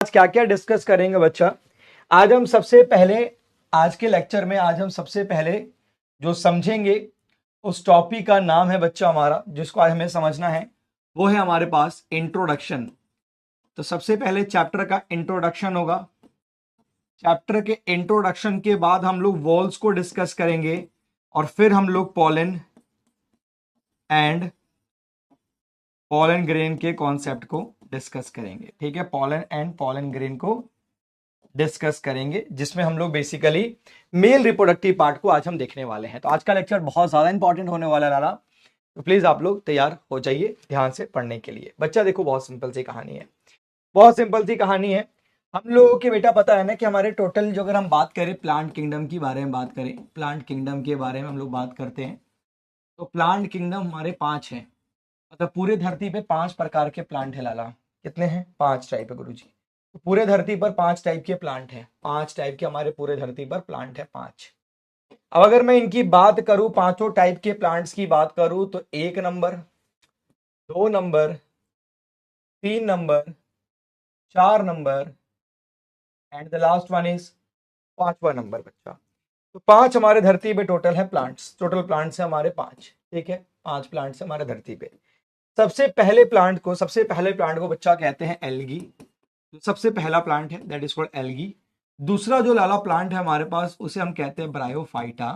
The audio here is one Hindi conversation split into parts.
आज क्या क्या डिस्कस करेंगे बच्चा। आज हम सबसे पहले आज के लेक्चर में आज हम सबसे पहले जो समझेंगे उस टॉपिक का नाम है बच्चा हमारा, जिसको आज हमें समझना है वो है हमारे पास इंट्रोडक्शन। तो सबसे पहले चैप्टर का इंट्रोडक्शन होगा। चैप्टर के इंट्रोडक्शन के बाद हम लोग वॉल्स को डिस्कस करेंगे और फिर हम लोग पॉलन ग्रेन के कॉन्सेप्ट को डिस्कस करेंगे। ठीक है, पॉलन एंड पॉलन ग्रेन को डिस्कस करेंगे, जिसमें हम लोग बेसिकली मेल रिप्रोडक्टिव पार्ट को आज हम देखने वाले हैं। तो आज का लेक्चर बहुत ज्यादा इंपॉर्टेंट होने वाला है लाला, तो प्लीज आप लोग तैयार हो जाइए ध्यान से पढ़ने के लिए। बच्चा देखो, बहुत सिंपल सी कहानी है, बहुत सिंपल सी कहानी है। हम लोगों के बेटा पता है ना कि हमारे टोटल जो, अगर हम बात करें प्लांट किंगडम की बारे में बात करें, प्लांट किंगडम के बारे में हम लोग बात करते हैं, तो प्लांट किंगडम हमारे 5 हैं। मतलब पूरे धरती पे 5 प्रकार के प्लांट है लाला। कितने हैं? 5 टाइप है गुरुजी। तो पूरे धरती पर 5 टाइप के प्लांट हैं, 5 टाइप के हमारे पूरे धरती पर प्लांट है 5। अब अगर मैं इनकी बात करूं, पांचों टाइप के प्लांट्स की बात करूं, तो 1 number, 2 number, 3 number, 4 number and the last one is 5वां नंबर बच्चा। तो 5 हमारे धरती पे टोटल है प्लांट्स, टोटल प्लांट्स है हमारे 5। ठीक है, 5 प्लांट्स है हमारे धरती पे। सबसे पहले प्लांट को बच्चा कहते हैं एल्गी। सबसे पहला प्लांट है दैट इज कॉल्ड एल्गी। दूसरा जो लाला प्लांट है हमारे पास, उसे हम कहते हैं ब्रायोफाइटा।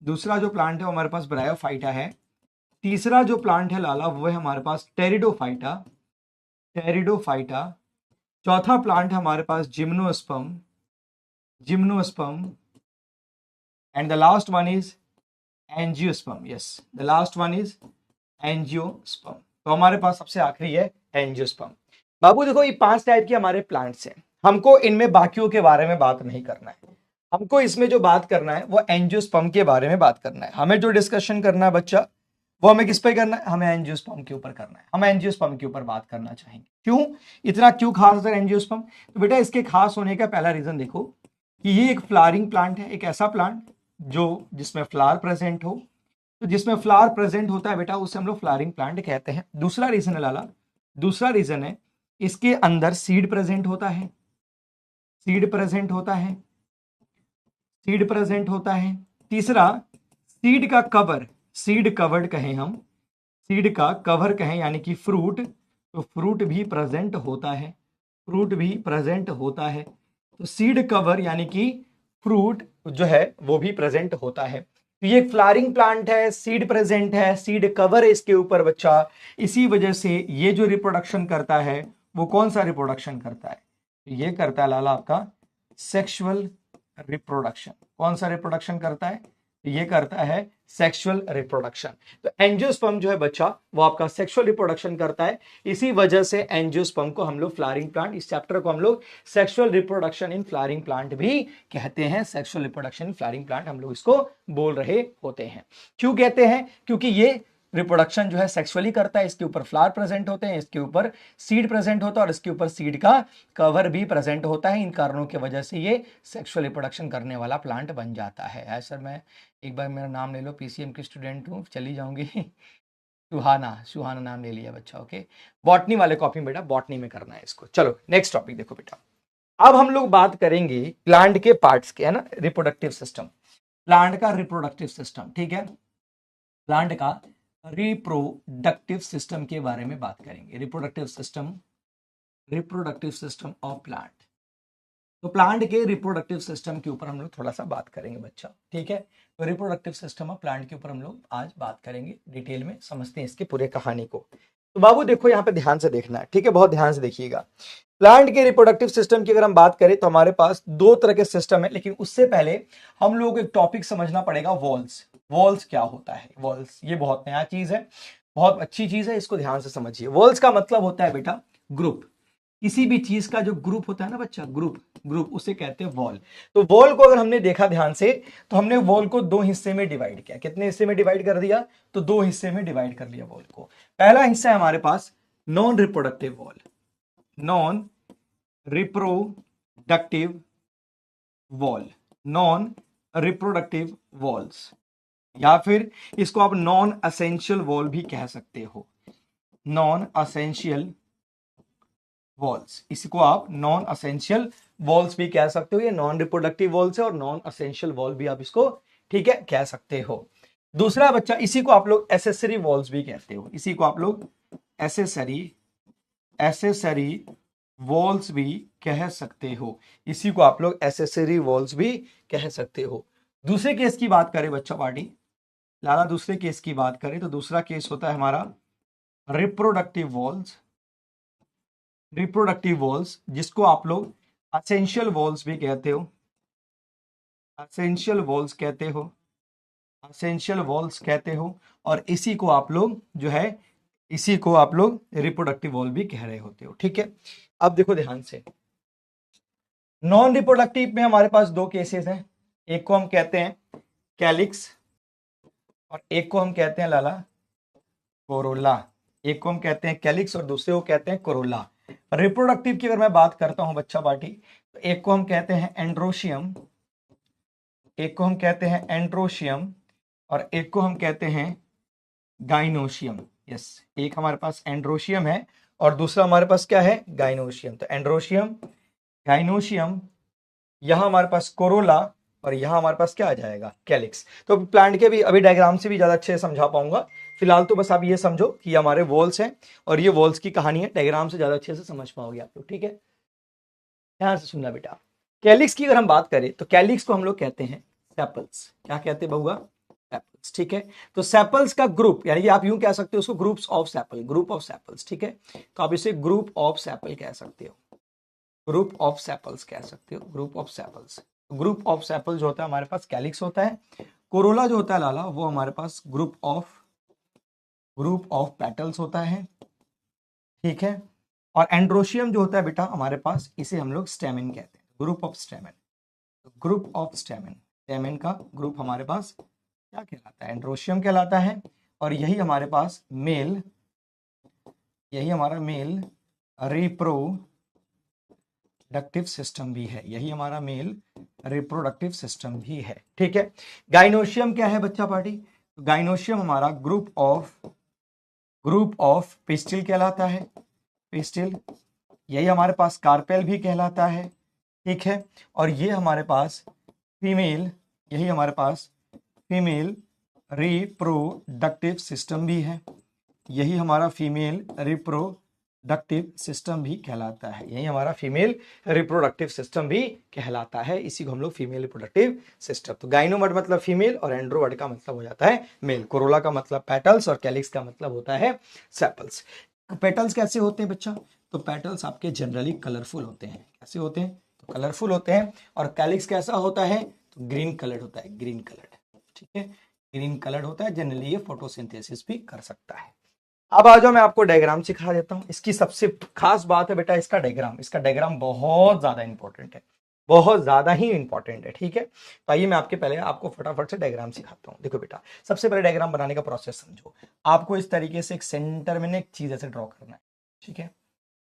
दूसरा जो प्लांट है हमारे पास ब्रायोफाइटा है। तीसरा जो प्लांट है लाला, वो है हमारे पास टेरिडोफाइटा। टेरिडोफाइटा। चौथा प्लांट है हमारे पास gymnosperm. Gymnosperm and the last one is angiosperm. Yes, the last one is angiosperm. तो हमारे पास सबसे आखिरी है एंजियोस्पर्म। बाबू देखो, ये 5 टाइप के हमारे प्लांट्स हैं। हमको इनमें बाकियों के बारे में बात नहीं करना है। हमको इसमें जो बात करना है वो एंजियोस्पर्म के बारे में बात करना है। हमें जो डिस्कशन करना है बच्चा, वो हमें किस पे करना है? हमें एंजियोस्पर्म के ऊपर करना है। हम एंजियोस्पर्म के ऊपर बात करना चाहेंगे। क्यों इतना, क्यों खास है एंजियोस्पर्म? तो बेटा, इसके खास होने का पहला रीजन देखो कि ये एक फ्लावरिंग प्लांट है, एक ऐसा प्लांट जो जिसमें फ्लावर प्रेजेंट हो। तो जिसमें फ्लावर प्रेजेंट होता है बेटा, उसे हम लोग फ्लावरिंग प्लांट कहते हैं। दूसरा रीजन है लाला, दूसरा रीजन है इसके अंदर सीड प्रेजेंट होता है। सीड प्रेजेंट होता है, सीड प्रेजेंट होता है। तीसरा, सीड का कवर, सीड कवर्ड कहें हम, सीड का कवर कहें यानी कि फ्रूट, तो फ्रूट भी प्रेजेंट होता है, फ्रूट भी प्रेजेंट होता है। तो सीड कवर यानी कि फ्रूट जो है वो भी प्रेजेंट होता है। तो ये फ्लावरिंग प्लांट है, सीड प्रेजेंट है, सीड कवर है इसके ऊपर बच्चा। इसी वजह से ये जो रिप्रोडक्शन करता है, वो कौन सा रिप्रोडक्शन करता है? ये करता है लाला आपका सेक्सुअल रिप्रोडक्शन। कौन सा रिप्रोडक्शन करता है? ये करता है सेक्सुअल रिप्रोडक्शन। तो एंजियोस्पर्म जो है बच्चा, वो आपका सेक्सुअल रिप्रोडक्शन करता है। इसी वजह से एंजियोस्पर्म को हम लोग फ्लावरिंग प्लांट, इस चैप्टर को हम लोग sexual reproduction in flowering plant भी कहते हैं। Sexual reproduction in flowering plant हम लोग इसको बोल रहे होते हैं। क्यों कहते हैं? क्योंकि ये रिप्रोडक्शन जो है सेक्सुअली करता है। इसके ऊपर फ्लावर प्रेजेंट होते हैं, इसके ऊपर सीड प्रेजेंट होता है और इसके ऊपर सीड का कवर भी प्रेजेंट होता है। इन कारणों की वजह से ये सेक्सुअल रिप्रोडक्शन करने वाला प्लांट बन जाता है। सर मैं एक बार मेरा नाम ले लो, पीसीएम की स्टूडेंट हूँ, चली जाऊंगी। सुहाना, सुहाना नाम ले लिया बच्चा। ओके, बॉटनी वाले कॉपी में बेटा, बॉटनी में करना है इसको। चलो नेक्स्ट टॉपिक देखो बेटा। अब हम लोग बात करेंगे प्लांट के पार्ट्स के, है ना, रिप्रोडक्टिव सिस्टम। प्लांट का रिप्रोडक्टिव सिस्टम, ठीक है, प्लांट का रिप्रोडक्टिव सिस्टम के बारे में बात करेंगे। Reproductive system, reproductive system of plant. तो प्लांट के रिप्रोडक्टिव सिस्टम के ऊपर हम लोग थोड़ा सा बात करेंगे बच्चा। ठीक है, तो रिप्रोडक्टिव सिस्टम ऑफ प्लांट के ऊपर हम लोग आज बात करेंगे, डिटेल में समझते हैं इसकी पूरे कहानी को। तो बाबू देखो, यहाँ पे ध्यान से देखना है, ठीक है, बहुत ध्यान से देखिएगा। प्लांट के रिप्रोडक्टिव सिस्टम की अगर हम बात करें तो हमारे पास 2 तरह के सिस्टम है, लेकिन उससे पहले हम लोग एक टॉपिक समझना पड़ेगा, वॉल्स। वॉल्स क्या होता है? वॉल्स ये बहुत नया चीज है, बहुत अच्छी चीज है, इसको ध्यान से समझिए। वॉल्स का मतलब होता है बेटा ग्रुप। किसी भी चीज का जो ग्रुप होता है ना बच्चा, ग्रुप, ग्रुप उसे कहते हैं वॉल। तो वॉल को अगर हमने देखा ध्यान से, तो हमने वॉल को 2 हिस्से में डिवाइड किया। कितने हिस्से में डिवाइड कर दिया? तो 2 हिस्से में डिवाइड कर लिया वॉल को। पहला हिस्सा है हमारे पास non reproductive wall, non reproductive wall, non reproductive walls, या फिर इसको आप नॉन असेंशियल वॉल भी कह सकते हो। नॉन असेंशियल वॉल्स, इसको आप नॉन असेंशियल वॉल्स भी कह सकते हो। ये नॉन रिप्रोडक्टिव वॉल्स है और नॉन असेंशियल वॉल भी आप इसको, ठीक है, कह सकते हो। दूसरा बच्चा, इसी को आप लोग एसेसरी वॉल्स भी कहते हो। इसी को आप लोग एसेसरी एसेसरी वॉल्स भी कह सकते हो। इसी को आप लोग एसेसरी वॉल्स भी कह सकते हो। दूसरे केस की बात करें बच्चा पार्टी लाला, दूसरे केस की बात करें तो दूसरा केस होता है हमारा रिप्रोडक्टिव वॉल्स। रिप्रोडक्टिव वॉल्स जिसको आप लोग असेंशियल वॉल्स भी कहते हो। असेंशियल वॉल्स कहते हो, असेंशियल वॉल्स कहते हो। और इसी को आप लोग जो है, इसी को आप लोग रिप्रोडक्टिव वॉल भी कह रहे होते हो, ठीक है। अब देखो ध्यान से, नॉन रिप्रोडक्टिव में हमारे पास दो केसेस हैं। एक को हम कहते हैं कैलिक्स और एक को हम कहते हैं लाला कोरोला। एक को हम कहते हैं कैलिक्स और दूसरे को कहते हैं कोरोला। रिप्रोडक्टिव की अगर मैं बात करता हूं बच्चा पार्टी, तो एक को हम कहते हैं एंड्रोशियम, एक को हम कहते हैं एंड्रोशियम और एक को हम कहते हैं गाइनोशियम। यस, एक हमारे पास एंड्रोशियम है और दूसरा हमारे पास क्या है, गाइनोशियम। तो एंड्रोशियम, गाइनोशियम, यहां हमारे पास कोरोला और यहां हमारे पास क्या आ जाएगा, कैलिक्स। तो प्लांट के भी अभी डायग्राम से भी ज्यादा अच्छे से समझा पाऊंगा। फिलहाल तो बस आप ये समझो कि ये हमारे वॉल्स हैं और ये वॉल्स की कहानी है। डायग्राम से ज्यादा अच्छे से समझ पाओगे आप लोग, ठीक है। ध्यान से सुनना बेटा। कैलिक्स की अगर हम बात करें तो कैलिक्स को हम लोग कहते हैं सेपल्स। क्या कहते हैं बहुआ, सेपल्स, ठीक है। तो सेपल्स का ग्रुप, यानी कि आप यूं कह सकते हो उसको groups of sepal, group of sepals, ठीक है। तो आप इसे ग्रुप ऑफ सेपल कह सकते हो, ग्रुप ऑफ सेपल्स कह सकते हो, group of sepals. Group of sepal जो होता है हमारे पास कैलिक्स होता है। कोरोला जो होता है लाला, वो हमारे पास ग्रुप ऑफ पेटल्स होता है, ठीक है। और एंड्रोशियम जो होता है बेटा हमारे पास, इसे हम लोग स्टेमिन कहते हैं, group of stamen. Group of stamen, stamen का ग्रुप हमारे पास क्या कहलाता है, एंड्रोशियम कहलाता है। और यही हमारे पास मेल, यही हमारा मेल रिप्रोडक्टिव सिस्टम भी है, यही हमारा मेल रिप्रोडक्टिव सिस्टम भी है, ठीक है। गाइनोशियम क्या है बच्चा पार्टी, गाइनोशियम हमारा ग्रुप ऑफ पिस्टिल कहलाता है, पिस्टिल। यही हमारे पास कार्पेल भी कहलाता है, ठीक है। और ये हमारे पास फीमेल, यही हमारे पास फीमेल रिप्रोडक्टिव सिस्टम भी है, यही हमारा फीमेल रिप्रोडक्टिव सिस्टम भी कहलाता है, यही हमारा फीमेल रिप्रोडक्टिव सिस्टम भी कहलाता है। इसी को हम लोग फीमेल रिप्रोडक्टिव सिस्टम। तो गाइनोवर्ड मतलब फीमेल और एंड्रोवर्ड का मतलब हो जाता है मेल। कोरोला का मतलब पेटल्स और कैलिक्स का मतलब होता है सेपल्स। पेटल्स कैसे होते हैं बच्चा, तो पेटल्स आपके जनरली कलरफुल होते हैं। कैसे होते हैं, तो कलरफुल होते हैं। और कैलिक्स कैसा होता है, तो ग्रीन कलर्ड होता है, ग्रीन कलर्ड, ठीक है, ग्रीन कलर्ड होता है। जनरली ये फोटोसिंथेसिस भी कर सकता है। अब आ जाओ, मैं आपको डायग्राम सिखा देता हूं। इसकी सबसे खास बात है बेटा इसका डायग्राम, इसका डायग्राम बहुत ज्यादा इंपॉर्टेंट है, बहुत ज्यादा ही इंपॉर्टेंट है, ठीक है। तो आइए मैं आपके पहले आपको फटाफट से डायग्राम सिखाता हूं। देखो बेटा, सबसे पहले डायग्राम बनाने का प्रोसेस समझो। आपको इस तरीके से एक सेंटर में एक चीज ऐसे ड्रॉ करना है, ठीक है।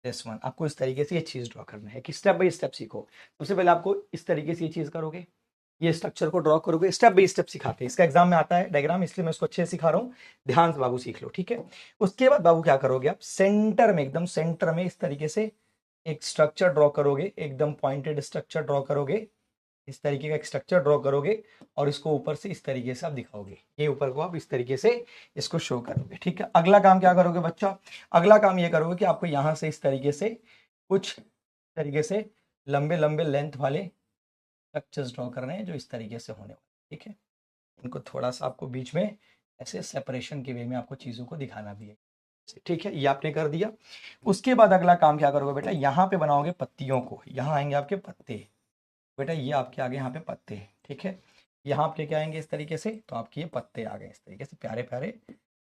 दिस वन, आपको इस तरीके से ये चीज ड्रॉ करना है कि स्टेप बाय स्टेप सीखो। सबसे पहले आपको इस तरीके से ये चीज करोगे, ये स्ट्रक्चर को ड्रॉ करोगे, स्टेप बाय स्टेप सिखाते हैं। इसका एग्जाम में आता है डायग्राम, इसलिए मैं इसको अच्छे से सिखा रहा हूँ। ध्यान से बाबू सीख लो, ठीक है। उसके बाद बाबू क्या करोगे, आप सेंटर में, एकदम सेंटर में इस तरीके से एक स्ट्रक्चर ड्रॉ करोगे, एकदम पॉइंटेड स्ट्रक्चर ड्रॉ करोगे। इस तरीके का एक स्ट्रक्चर ड्रॉ करोगे और इसको ऊपर से इस तरीके से आप दिखाओगे, ये ऊपर को आप इस तरीके से इसको शो करोगे, ठीक है। अगला काम क्या करोगे बच्चा, अगला काम ये करोगे कि आपको यहां से इस तरीके से कुछ तरीके से लंबे लंबे लेंथ वाले स्ट्रक्चर्स ड्रॉ करने हैं, जो इस तरीके से होने वाले, ठीक है। इनको थोड़ा सा आपको बीच में ऐसे सेपरेशन के वे में आपको चीजों को दिखाना भी है, ठीक है। ये आपने कर दिया। उसके बाद अगला काम क्या करोगे बेटा, यहाँ पे बनाओगे पत्तियों को, यहाँ आएंगे आपके पत्ते बेटा, ये आपके आगे यहाँ पे पत्ते, ठीक है। यहाँ आप लेके आएंगे इस तरीके से, तो आपके ये पत्ते आ गए, इस तरीके से प्यारे प्यारे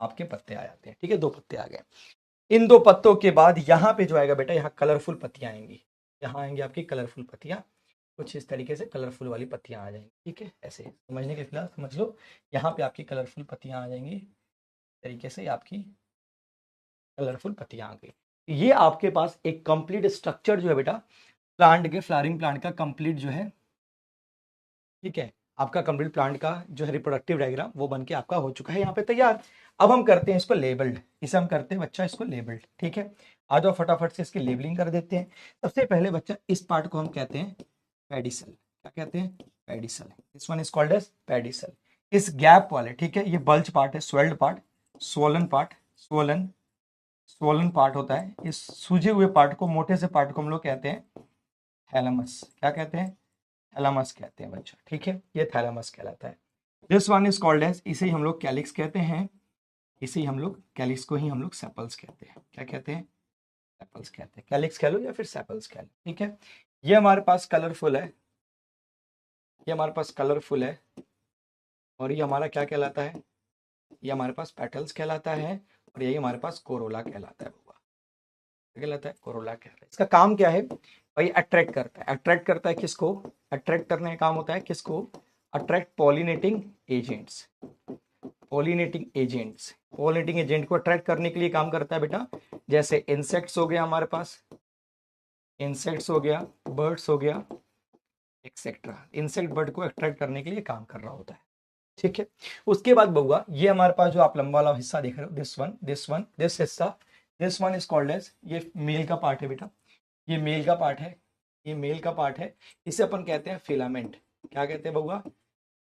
आपके पत्ते आ जाते हैं, ठीक है। दो पत्ते आ गए। इन दो पत्तों के बाद यहाँ पे जो आएगा बेटा, यहाँ कलरफुल पत्तियां आएंगी, यहाँ आएंगी आपकी कलरफुल पत्तियां, कुछ इस तरीके से कलरफुल वाली पत्तियां आ जाएंगी, ठीक है। ऐसे समझने के फिलहाल समझ लो, यहाँ पे आपकी कलरफुल पत्तियां आ जाएंगी, तरीके से आपकी कलरफुल पत्तियां आ गई। ये आपके पास एक कंप्लीट स्ट्रक्चर जो है बेटा, प्लांट के, फ्लावरिंग प्लांट का कंप्लीट जो है, ठीक है, आपका कंप्लीट प्लांट का जो है रिप्रोडक्टिव डायग्राम वो बन के आपका हो चुका है यहाँ पे तैयार। अब हम करते हैं इसको लेबल्ड, इसे हम करते हैं बच्चा इसको लेबल्ड, ठीक है। आ जाओ फटाफट से इसकी लेबलिंग कर देते हैं। सबसे पहले बच्चा इस पार्ट को हम कहते हैं पेडिसल। क्या कहते हैं? Pedicel. This one is called as pedicel. इस गैप वाले, ठीक है, ये बल्ज पार्ट है, swelled part, swollen part, swollen swollen part होता है। इस सूजे हुए पार्ट को, मोटे से पार्ट को हम लोग कहते हैं थैलेमस। क्या कहते हैं? थैलेमस कहते हैं बच्चा, ठीक है, ये थैलेमस कहलाता है। This one is called as, इसे ही हम लोग कैलिक्स कहते हैं। इसे ही हम लोग, कैलिक्स को ही हम लोग सेपल्स कहते हैं। क्या कहते हैं? सेपल्स कहते हैं। कैलिक्स कह लो या फिर सेपल्स कह लो, ठीक है। ये हमारे पास कलरफुल है, ये हमारे पास कलरफुल है, और ये हमारा क्या कहलाता है? ये हमारे पास पेटल्स कहलाता है, और यही हमारे पास कोरोला कहलाता है। क्या कहलाता है? कोरोला कहलाता है। इसका काम क्या है भाई? अट्रैक्ट करता है। अट्रैक्ट करता है किसको? अट्रैक्ट करने का काम होता है किसको? Attract pollinating agents. Pollinating agents, pollinating agent को अट्रैक्ट करने के लिए काम करता है बेटा। जैसे इंसेक्ट्स हो गया हमारे पास, इंसेक्ट्स हो गया, बर्ड्स हो गया, एक्सेट्रा। इंसेक्ट बर्ड को अट्रैक्ट करने के लिए काम कर रहा होता है, ठीक है। उसके बाद बउआ, ये हमारे पास जो आप लंबा वाला हिस्सा देख रहे हो, this one, this one, this हिस्सा, this one is called as, ये मेल का पार्ट है बेटा, ये मेल का पार्ट है, ये मेल का पार्ट है। इसे अपन कहते हैं फिलामेंट। क्या कहते हैं बउआ?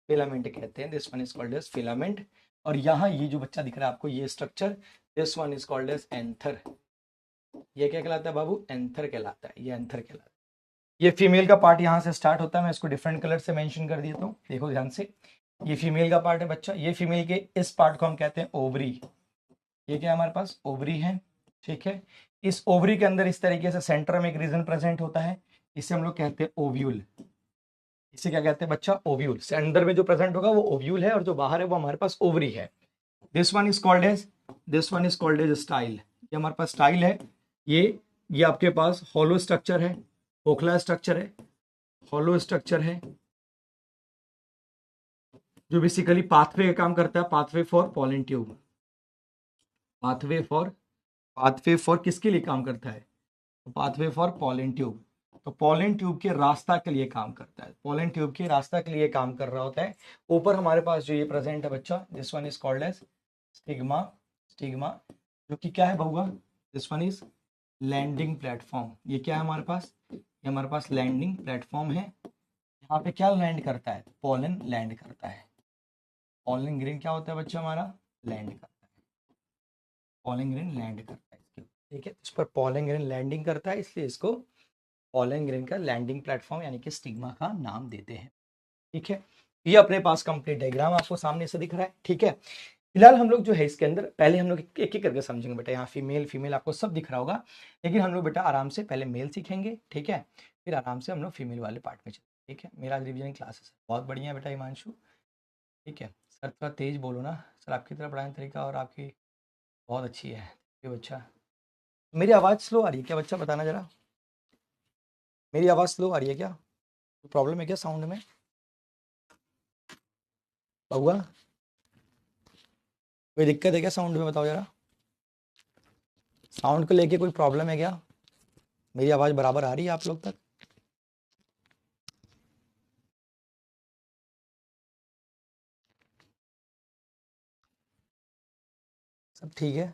फिलामेंट कहते हैं। This one is called as filament. और यहाँ ये जो बच्चा दिख रहा है आपको, ये structure, this one is called as anther. ये क्या कहलाता है बाबू? एंथर कहलाता है, ये एंथर कहलाता है। ये फीमेल का पार्ट यहाँ से स्टार्ट होता है, मैं इसको डिफरेंट कलर से मेंशन कर देता हूँ, देखो ध्यान से। ये फीमेल का पार्ट है बच्चा, ये फीमेल के इस पार्ट को हम कहते हैं ओवरी। ये क्या है हमारे पास? ओवरी है, ठीक है। इस ओवरी के अंदर इस तरीके से सेंटर में एक रीजन प्रेजेंट होता है, इसे हम लोग कहते हैं ओव्यूल। इसे क्या कहते हैं बच्चा? ओव्यूल। से अंदर में जो प्रेजेंट होगा वो ओव्यूल है, और जो बाहर है वो हमारे पास ओवरी है। This one is called as, this one is called as style. ये हमारे पास स्टाइल है। ये आपके पास हॉलो स्ट्रक्चर है, खोखला स्ट्रक्चर है, हॉलो स्ट्रक्चर है, जो बेसिकली पाथवे का काम करता है, pathway for pollen tube. Pathway for किसके लिए काम करता है? Pathway for pollen tube. तो पॉलन ट्यूब के रास्ता के लिए काम करता है, पॉलन ट्यूब के रास्ता के लिए काम कर रहा होता है। ऊपर हमारे पास जो ये प्रेजेंट है बच्चा, this one is called as stigma. Stigma जो कि क्या है बउआ? This one is landing platform. ये क्या है हमारे पास? ये हमारे पास लैंडिंग प्लेटफॉर्म है। यहाँ पे क्या लैंड करता है? पॉलन लैंड करता है। पॉलन ग्रेन क्या होता है बच्चा हमारा? लैंड करता है। पॉलन ग्रेन लैंड करता है इसके, ठीक है। इस पर पॉलन ग्रेन लैंडिंग करता है, इसलिए इसको पॉलन ग्रेन का लैंडिंग प्लेटफॉर्म यानी कि स्टिग्मा का नाम देते हैं, ठीक है। ये अपने पास कंप्लीट डायग्राम आपको सामने से दिख रहा है, ठीक है। फिलहाल हम लोग जो है इसके अंदर पहले हम लोग एक एक करके समझेंगे बेटा। यहाँ फीमेल फीमेल आपको सब दिख रहा होगा, लेकिन हम लोग बेटा आराम से पहले मेल सीखेंगे, ठीक है, फिर आराम से हम लोग फीमेल वाले पार्ट में चलेंगे, ठीक है। मेरा रिवीजन क्लासेस बहुत बढ़िया है बेटा हिमांशु, ठीक है। सर थोड़ा तेज बोलो ना सर, आपकी तरह पढ़ाने तरीका और आपकी बहुत अच्छी है ये बच्चा। मेरी आवाज़ स्लो आ रही है क्या बच्चा? बताना जरा, मेरी आवाज़ स्लो आ रही है क्या? प्रॉब्लम है क्या साउंड में बउआ? कोई दिक्कत है क्या साउंड में? बताओ जरा, साउंड को लेके कोई प्रॉब्लम है क्या? मेरी आवाज़ बराबर आ रही है आप लोग तक? सब ठीक है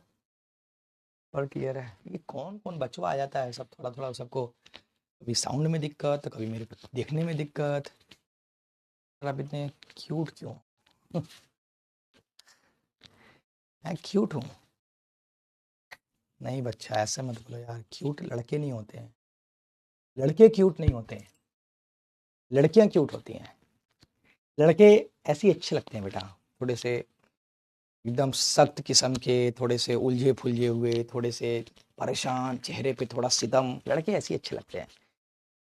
और क्लियर है? ये कौन कौन बचवा आ जाता है सब थोड़ा थोड़ा सबको, कभी साउंड में दिक्कत, कभी मेरे को देखने में दिक्कत। आप इतने क्यूट क्यों? मैं क्यूट हूँ? नहीं बच्चा ऐसा मत बोलो यार, क्यूट लड़के नहीं होते हैं, लड़के क्यूट नहीं होते हैं, लड़कियां क्यूट होती हैं। लड़के ऐसे ही अच्छे लगते हैं बेटा, थोड़े से एकदम सख्त किस्म के, थोड़े से उलझे फुलझे हुए, थोड़े से परेशान चेहरे पे थोड़ा सितम, लड़के ऐसे ही अच्छे लगते हैं।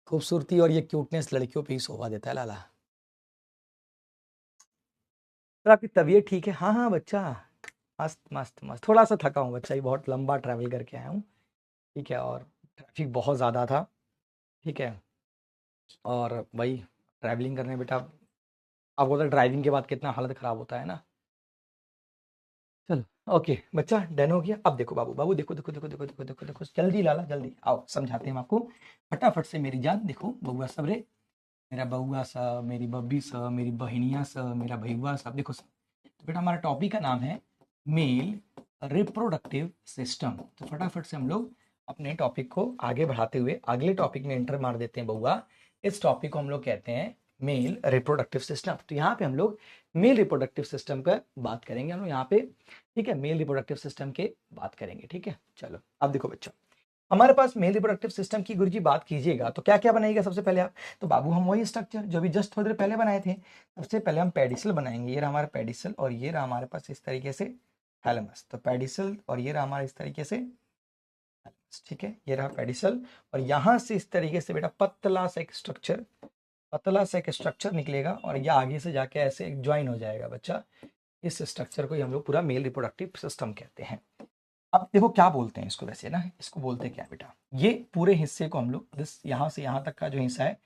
खूबसूरती और ये क्यूटनेस लड़कियों पे ही शोभा देता है लाला। तो आपकी तबीयत ठीक है? हाँ हाँ बच्चा, मस्त मस्त मस्त। थोड़ा सा थका हूँ बच्चा, ये बहुत लंबा ट्रैवल करके आया हूँ, ठीक है, और ट्रैफिक बहुत ज़्यादा था, ठीक है। और भाई ट्रैवलिंग करने बेटा, आपको तो ड्राइविंग के बाद कितना हालत ख़राब होता है ना। चलो ओके बच्चा, डन हो गया। अब देखो बाबू, बाबू देखो देखो देखो देखो देखो देखो देखो, जल्दी लाला जल्दी आओ, समझाते हैं हम आपको फटाफट से। मेरी जान देखो बउआ सब रे, मेरा बउआ सा, मेरी बब्बी सा, मेरी बहनिया सा, मेरा भैया सब, देखो सब। तो बेटा हमारा टॉपिक का नाम है मेल रिप्रोडक्टिव सिस्टम। तो फटाफट से हम लोग अपने टॉपिक को आगे बढ़ाते हुए अगले टॉपिक में एंटर मार देते हैं बउआ। इस टॉपिक को हम लोग कहते हैं मेल रिप्रोडक्टिव सिस्टम। तो यहाँ पे हम लोग मेल रिप्रोडक्टिव सिस्टम पर बात करेंगे हम लोग यहाँ पे, ठीक है, मेल रिप्रोडक्टिव सिस्टम के बात करेंगे, ठीक है। चलो अब देखो बच्चा, हमारे पास मेल रिप्रोडक्टिव सिस्टम की गुरुजी बात कीजिएगा तो क्या क्या बनाएगा सबसे पहले आप, तो बाबू हम वही स्ट्रक्चर जो भी जस्ट थोड़ी देर पहले बनाए थे। सबसे पहले हम पेडिसल बनाएंगे, ये रहा हमारा पेडिसल और ये रहा हमारे पास इस तरीके से थैलेमस। तो पेडिसल और ये रहा हमारा इस तरीके से, ठीक है, ये रहा पेडिसल और यहां से इस तरीके से बेटा पतला सा एक स्ट्रक्चर, पतला सा एक स्ट्रक्चर निकलेगा और ये आगे से जाके ऐसे ज्वाइन हो जाएगा बच्चा। इस स्ट्रक्चर को हम लोग पूरा मेल रिप्रोडक्टिव सिस्टम कहते हैं। अब देखो क्या बोलते हैं इसको, वैसे ना इसको बोलते हैं क्या बेटा, ये पूरे हिस्से को हम लोग दिस यहाँ से यहाँ तक का जो हिस्सा है,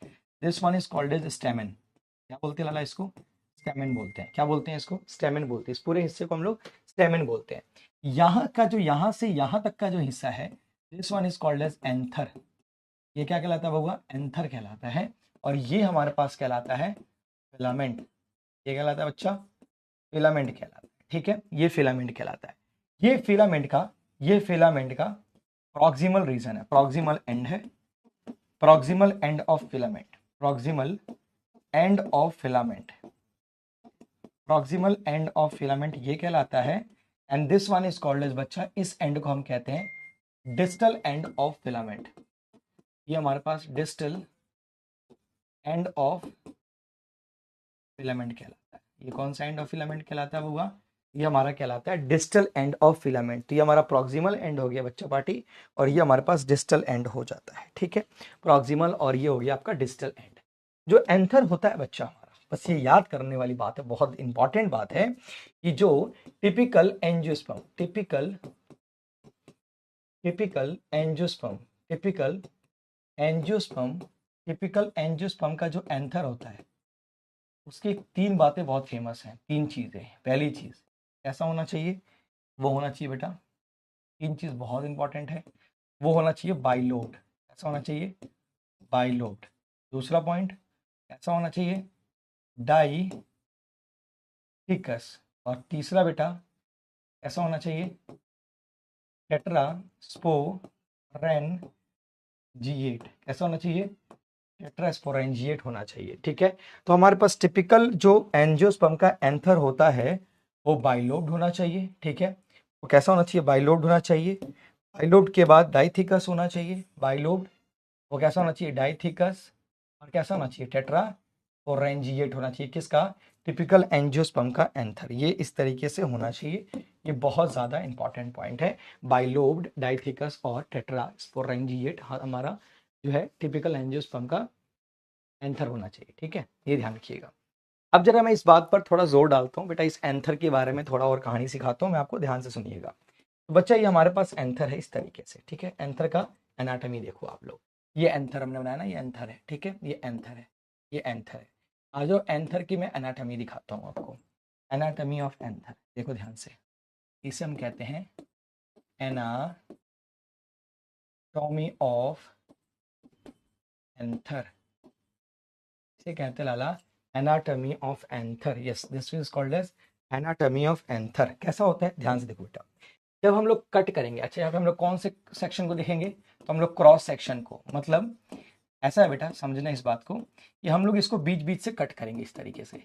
this one is called as stamen. क्या बोलते हैं लाला इसको, स्टेमन बोलते हैं। क्या बोलते हैं इसको, स्टेमन बोलते हैं। इस पूरे हिस्से को हम लोग स्टेमन बोलते हैं। यहाँ का जो यहाँ से यहाँ तक का जो हिस्सा है, this one is called as anther. ये क्या कहलाता है बउआ, एंथर कहलाता है। और ये हमारे पास कहलाता है फिलामेंट। ये कहलाता है बच्चा, फिलामेंट कहलाता है, ठीक है, ये फिलामेंट कहलाता है। ये फिलामेंट का प्रॉक्सिमल रीजन है, प्रॉक्सिमल एंड है, proximal end of filament, proximal end of filament, proximal end of filament ये कहलाता है। And this one is called as बच्चा, इस एंड को हम कहते हैं डिस्टल एंड ऑफ फिलामेंट। ये हमारे पास डिस्टल एंड ऑफ फिलामेंट कहलाता है। ये कौन सा एंड ऑफ फिलामेंट कहलाता है बउआ, ये हमारा कहलाता है डिस्टल एंड ऑफ फिलामेंट। तो ये हमारा प्रॉक्सिमल एंड हो गया बच्चा पार्टी और ये हमारे पास डिस्टल एंड हो जाता है, ठीक है, प्रॉक्सिमल और ये हो गया आपका डिस्टल एंड। जो एंथर होता है बच्चा हमारा, बस ये याद करने वाली बात है, बहुत इंपॉर्टेंट बात है कि जो typical angiosperm, typical angiosperm, typical angiosperm, typical angiosperm का जो एंथर होता है उसकी तीन बातें बहुत फेमस हैं, तीन चीजें। पहली चीज ऐसा होना चाहिए, वो होना चाहिए बेटा, तीन चीज बहुत इंपॉर्टेंट है, वो होना चाहिए बाइलोब्ड। ऐसा होना चाहिए बाइलोब्ड। दूसरा पॉइंट ऐसा होना चाहिए डाइथिकस। और तीसरा बेटा ऐसा होना चाहिए टेट्रास्पोरेंजिएट। ऐसा होना चाहिए टेट्रास्पोरेंजिएट होना चाहिए, ठीक है। तो हमारे पास टिपिकल जो एंजियोस्पर्म का एंथर होता है वो बाइलोब्ड होना चाहिए, ठीक है। वो कैसा होना चाहिए, बाइलोब्ड होना चाहिए। बाइलोब्ड के बाद डाइथिकस होना चाहिए, बाइलोब्ड, वो कैसा होना चाहिए डाइथिकस, और कैसा होना चाहिए टेट्रास्पोरेंजिएट होना चाहिए। किसका, टिपिकल एंजियोस्पर्म का एंथर, ये इस तरीके से होना चाहिए। ये बहुत ज्यादा इंपॉर्टेंट पॉइंट है, बाइलोब्ड, डाइथिकस और टेट्रास्पोरेंजिएट हमारा जो है टिपिकल एंजियोस्पर्म का एंथर होना चाहिए, ठीक है, ये ध्यान रखिएगा। अब जरा मैं इस बात पर थोड़ा जोर डालता हूँ बेटा, इस एंथर के बारे में थोड़ा और कहानी सिखाता हूँ मैं आपको, ध्यान से सुनिएगा। तो बच्चा ये हमारे पास एंथर है इस तरीके से, ठीक है। एंथर का एनाटॉमी देखो आप लोग, ये एंथर हमने बनाया ना, ये एंथर है, ठीक है, ये एंथर है, ये एंथर है। आज जो एंथर की मैं एनाटॉमी दिखाता हूँ आपको, एनाटॉमी ऑफ एंथर देखो ध्यान से। इसे हम कहते हैं एनाटॉमी ऑफ एंथर, इसे कहते हैं लाला anatomy of anther. Yes, this is called as anatomy of anther. कैसा होता है ध्यान से देखो बेटा, जब हम लोग कट करेंगे, अच्छा यहाँ पे हम लोग कौन से सेक्शन को देखेंगे, तो हम लोग क्रॉस सेक्शन को, मतलब ऐसा है बेटा समझना इस बात को कि हम लोग इसको बीच बीच से कट करेंगे, इस तरीके से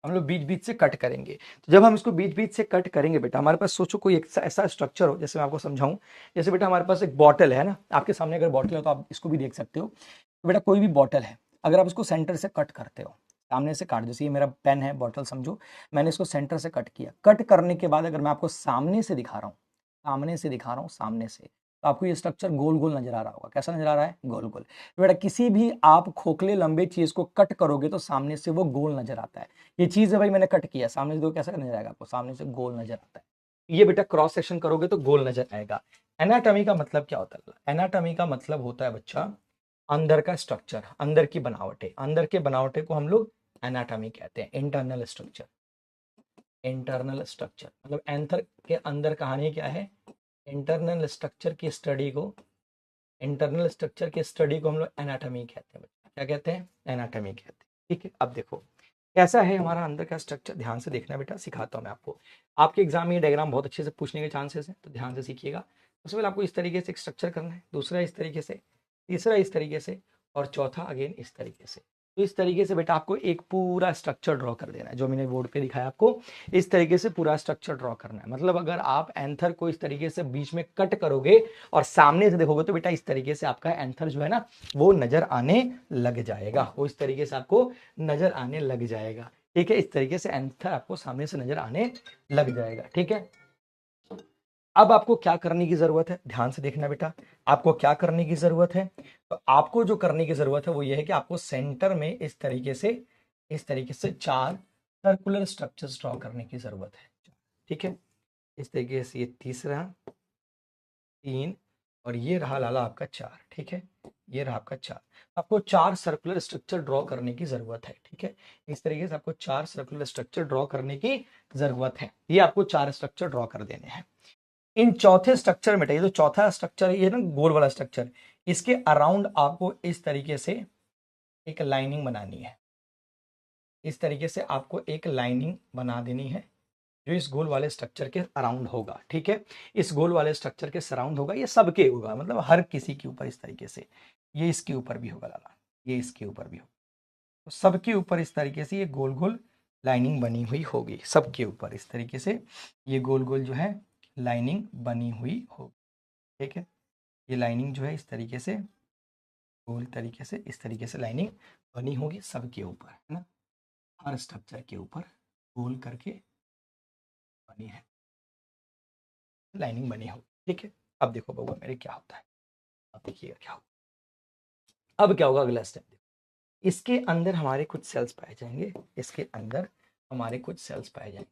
हम लोग बीच बीच से कट करेंगे। तो जब हम इसको बीच बीच से कट करेंगे बेटा, हमारे पास सोचो कोई एक ऐसा स्ट्रक्चर हो, जैसे मैं आपको समझाऊं, जैसे बेटा हमारे पास एक बॉटल है ना, आपके सामने अगर बॉटल है तो आप इसको भी देख सकते हो। तो बेटा कोई भी बॉटल है, अगर आप इसको सेंटर से कट करते हो, सामने से काट, जैसे ये मेरा पेन है, बॉटल समझो, मैंने इसको सेंटर से कट किया, कट करने के बाद अगर मैं आपको सामने से दिखा रहा हूँ, सामने से दिखा रहा हूँ, सामने से, तो आपको ये स्ट्रक्चर गोल गोल नजर आ रहा होगा। कैसा नजर आ रहा है, गोल गोल। बेटा किसी भी आप खोखले लंबे चीज को कट करोगे तो सामने से वो गोल नजर आता है। ये चीज है भाई, मैंने कट किया, सामने से देखो कैसा नजर आएगा आपको, सामने से गोल नजर आता है। ये बेटा क्रॉस सेक्शन करोगे तो गोल नजर आएगा। एनाटॉमी का मतलब क्या होता है, एनाटॉमी का मतलब होता है बच्चा अंदर का स्ट्रक्चर, अंदर की बनावटें, अंदर के बनावटें को हम लोग एनाटॉमी कहते हैं, इंटरनल स्ट्रक्चर। इंटरनल स्ट्रक्चर मतलब एंथर के अंदर कहानी क्या है, इंटरनल स्ट्रक्चर की स्टडी को, इंटरनल स्ट्रक्चर की स्टडी को हम लोग एनाटॉमी कहते हैं। क्या कहते हैं, एनाटॉमी कहते हैं, ठीक है। अब देखो कैसा है हमारा अंदर का स्ट्रक्चर, ध्यान से देखना बेटा, सिखाता हूँ मैं आपको। आपके एग्जाम में ये डायग्राम बहुत अच्छे से पूछने के चांसेस हैं, तो ध्यान से सीखिएगा। उसमें आपको इस तरीके से एक स्ट्रक्चर करना है, दूसरा इस तरीके से, तीसरा इस तरीके से, और चौथा अगेन इस तरीके से। तो इस तरीके से बेटा आपको एक पूरा स्ट्रक्चर ड्रॉ कर देना है, जो मैंने बोर्ड पे दिखाया आपको इस तरीके से पूरा स्ट्रक्चर ड्रॉ करना है। मतलब अगर आप एंथर को इस तरीके से बीच में कट करोगे और सामने से देखोगे तो बेटा इस तरीके से आपका एंथर जो है ना वो नजर आने लग जाएगा, वो इस तरीके से आपको नजर आने लग जाएगा। ठीक है, इस तरीके से एंथर आपको सामने से नजर आने लग जाएगा। ठीक है, अब आपको क्या करने की जरूरत है, ध्यान से देखना बेटा, आपको क्या करने की जरूरत है। तो आपको जो करने की जरूरत है वो ये है कि आपको सेंटर में इस तरीके से 4 सर्कुलर स्ट्रक्चर्स ड्रॉ करने की जरूरत है। ठीक है, इस तरीके से ये तीसरा, 3, और ये रहा लाला आपका 4। ठीक है, ये रहा आपका 4। आपको 4 सर्कुलर स्ट्रक्चर ड्रॉ करने की जरूरत है। ठीक है, इस तरीके से आपको 4 सर्कुलर स्ट्रक्चर ड्रॉ करने की जरूरत है। ये आपको 4 स्ट्रक्चर ड्रॉ कर देने हैं। इन चौथे स्ट्रक्चर में, ये जो चौथा स्ट्रक्चर है ये ना गोल वाला स्ट्रक्चर, इसके अराउंड आपको इस तरीके से एक लाइनिंग बनानी है। इस तरीके से आपको एक लाइनिंग बना देनी है जो इस गोल वाले स्ट्रक्चर के अराउंड होगा। ठीक है, इस गोल वाले स्ट्रक्चर के सराउंड होगा, ये सबके होगा, मतलब हर किसी के ऊपर इस तरीके से, ये इसके ऊपर भी होगा लाला, ये इसके ऊपर भी होगा, तो सबके ऊपर इस तरीके से ये गोल गोल लाइनिंग बनी हुई होगी, सबके ऊपर इस तरीके से ये गोल गोल जो है लाइनिंग बनी हुई होगी। ठीक है, ये लाइनिंग जो है इस तरीके से गोल तरीके से इस तरीके से लाइनिंग बनी होगी सबके ऊपर, है ना, हर स्ट्रक्चर के ऊपर गोल करके बनी है, लाइनिंग बनी होगी। ठीक है, अब देखो बउआ मेरे क्या होता है, अब देखिएगा क्या होगा। अब क्या होगा अगला स्टेप, इसके अंदर हमारे कुछ सेल्स पाए जाएंगे, इसके अंदर हमारे कुछ सेल्स पाए जाएंगे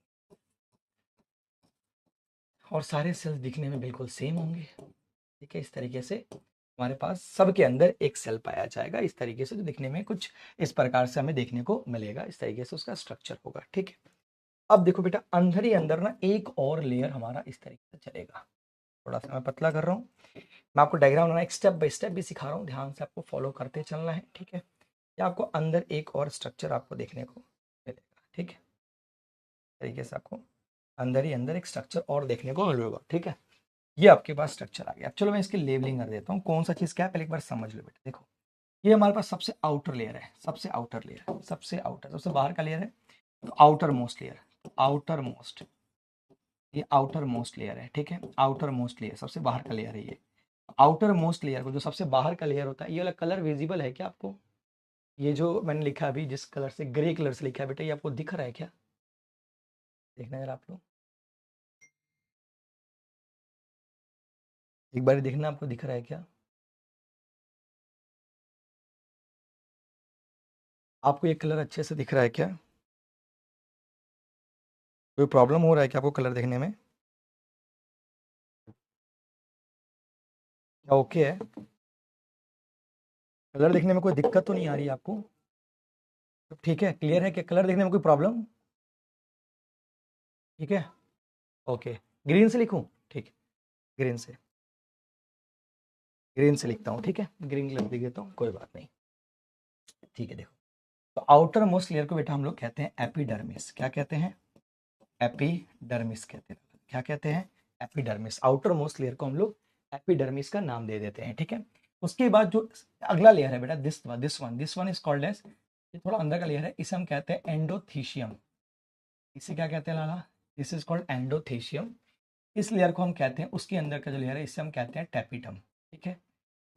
और सारे सेल्स दिखने में बिल्कुल सेम होंगे। ठीक है, इस तरीके से हमारे पास सबके अंदर एक सेल पाया जाएगा, इस तरीके से जो दिखने में कुछ इस प्रकार से हमें देखने को मिलेगा, इस तरीके से उसका स्ट्रक्चर होगा। ठीक है, अब देखो बेटा अंदर ही अंदर ना एक और लेयर हमारा इस तरीके से चलेगा। थोड़ा सा मैं पतला कर रहा हूँ, मैं आपको डायग्राम बनाना एक स्टेप बाय स्टेप भी सिखा रहा हूँ, ध्यान से आपको फॉलो करते चलना है। ठीक है, या आपको अंदर एक और स्ट्रक्चर आपको देखने को मिलेगा। ठीक है, तरीके से आपको अंदर ही अंदर एक स्ट्रक्चर और देखने को मिलेगा। ठीक है, ये आपके पास स्ट्रक्चर आ गया। अब चलो मैं इसकी लेबलिंग कर देता हूँ, कौन सा चीज़ क्या है पहले एक बार समझ लो बेटा। देखो ये हमारे पास सबसे आउटर लेयर है, सबसे आउटर लेयर, सबसे आउटर, सबसे बाहर का लेयर है, तो outer most layer, outer most, ये आउटर मोस्ट लेयर है। ठीक है, आउटर मोस्ट लेयर सबसे बाहर का लेयर है। ये आउटर मोस्ट लेयर को, जो सबसे बाहर का लेयर होता है, ये वाला कलर विजिबल है क्या आपको? ये जो मैंने लिखा अभी जिस कलर से, ग्रे कलर से लिखा है बेटा, ये आपको दिख रहा है क्या? देखना जरा आप लोग, एक बार देखना आपको दिख रहा है क्या? आपको ये कलर अच्छे से दिख रहा है क्या? कोई प्रॉब्लम हो रहा है क्या आपको कलर देखने में? क्या ओके है? कलर देखने में कोई दिक्कत तो नहीं आ रही है आपको? तो ठीक है, क्लियर है कि कलर देखने में कोई प्रॉब्लम? ठीक है, ओके। ग्रीन से लिखूं? ठीक, ग्रीन से, ग्रीन से लिखता हूँ। ठीक है, ग्रीन कलर लिख देता हूँ, कोई बात नहीं। ठीक है, देखो तो आउटर मोस्ट लेयर को बेटा हम लोग कहते हैं एपिडर्मिस। क्या कहते हैं? एपिडर्मिस कहते हैं। क्या कहते हैं? एपिडर्मिस। आउटर मोस्ट लेयर को हम लोग एपिडर्मिस का नाम दे देते हैं। ठीक है, उसके बाद जो अगला लेयर है बेटा, this one is called as, ये थोड़ा अंदर का लेयर है, इसे हम कहते हैं एंडोथीशियम। इसे क्या कहते हैं लाला? This is called endothecium. इस लेयर को हम कहते हैं, उसके अंदर का जो लेयर है इसे हम कहते हैं टैपिटम। ठीक है,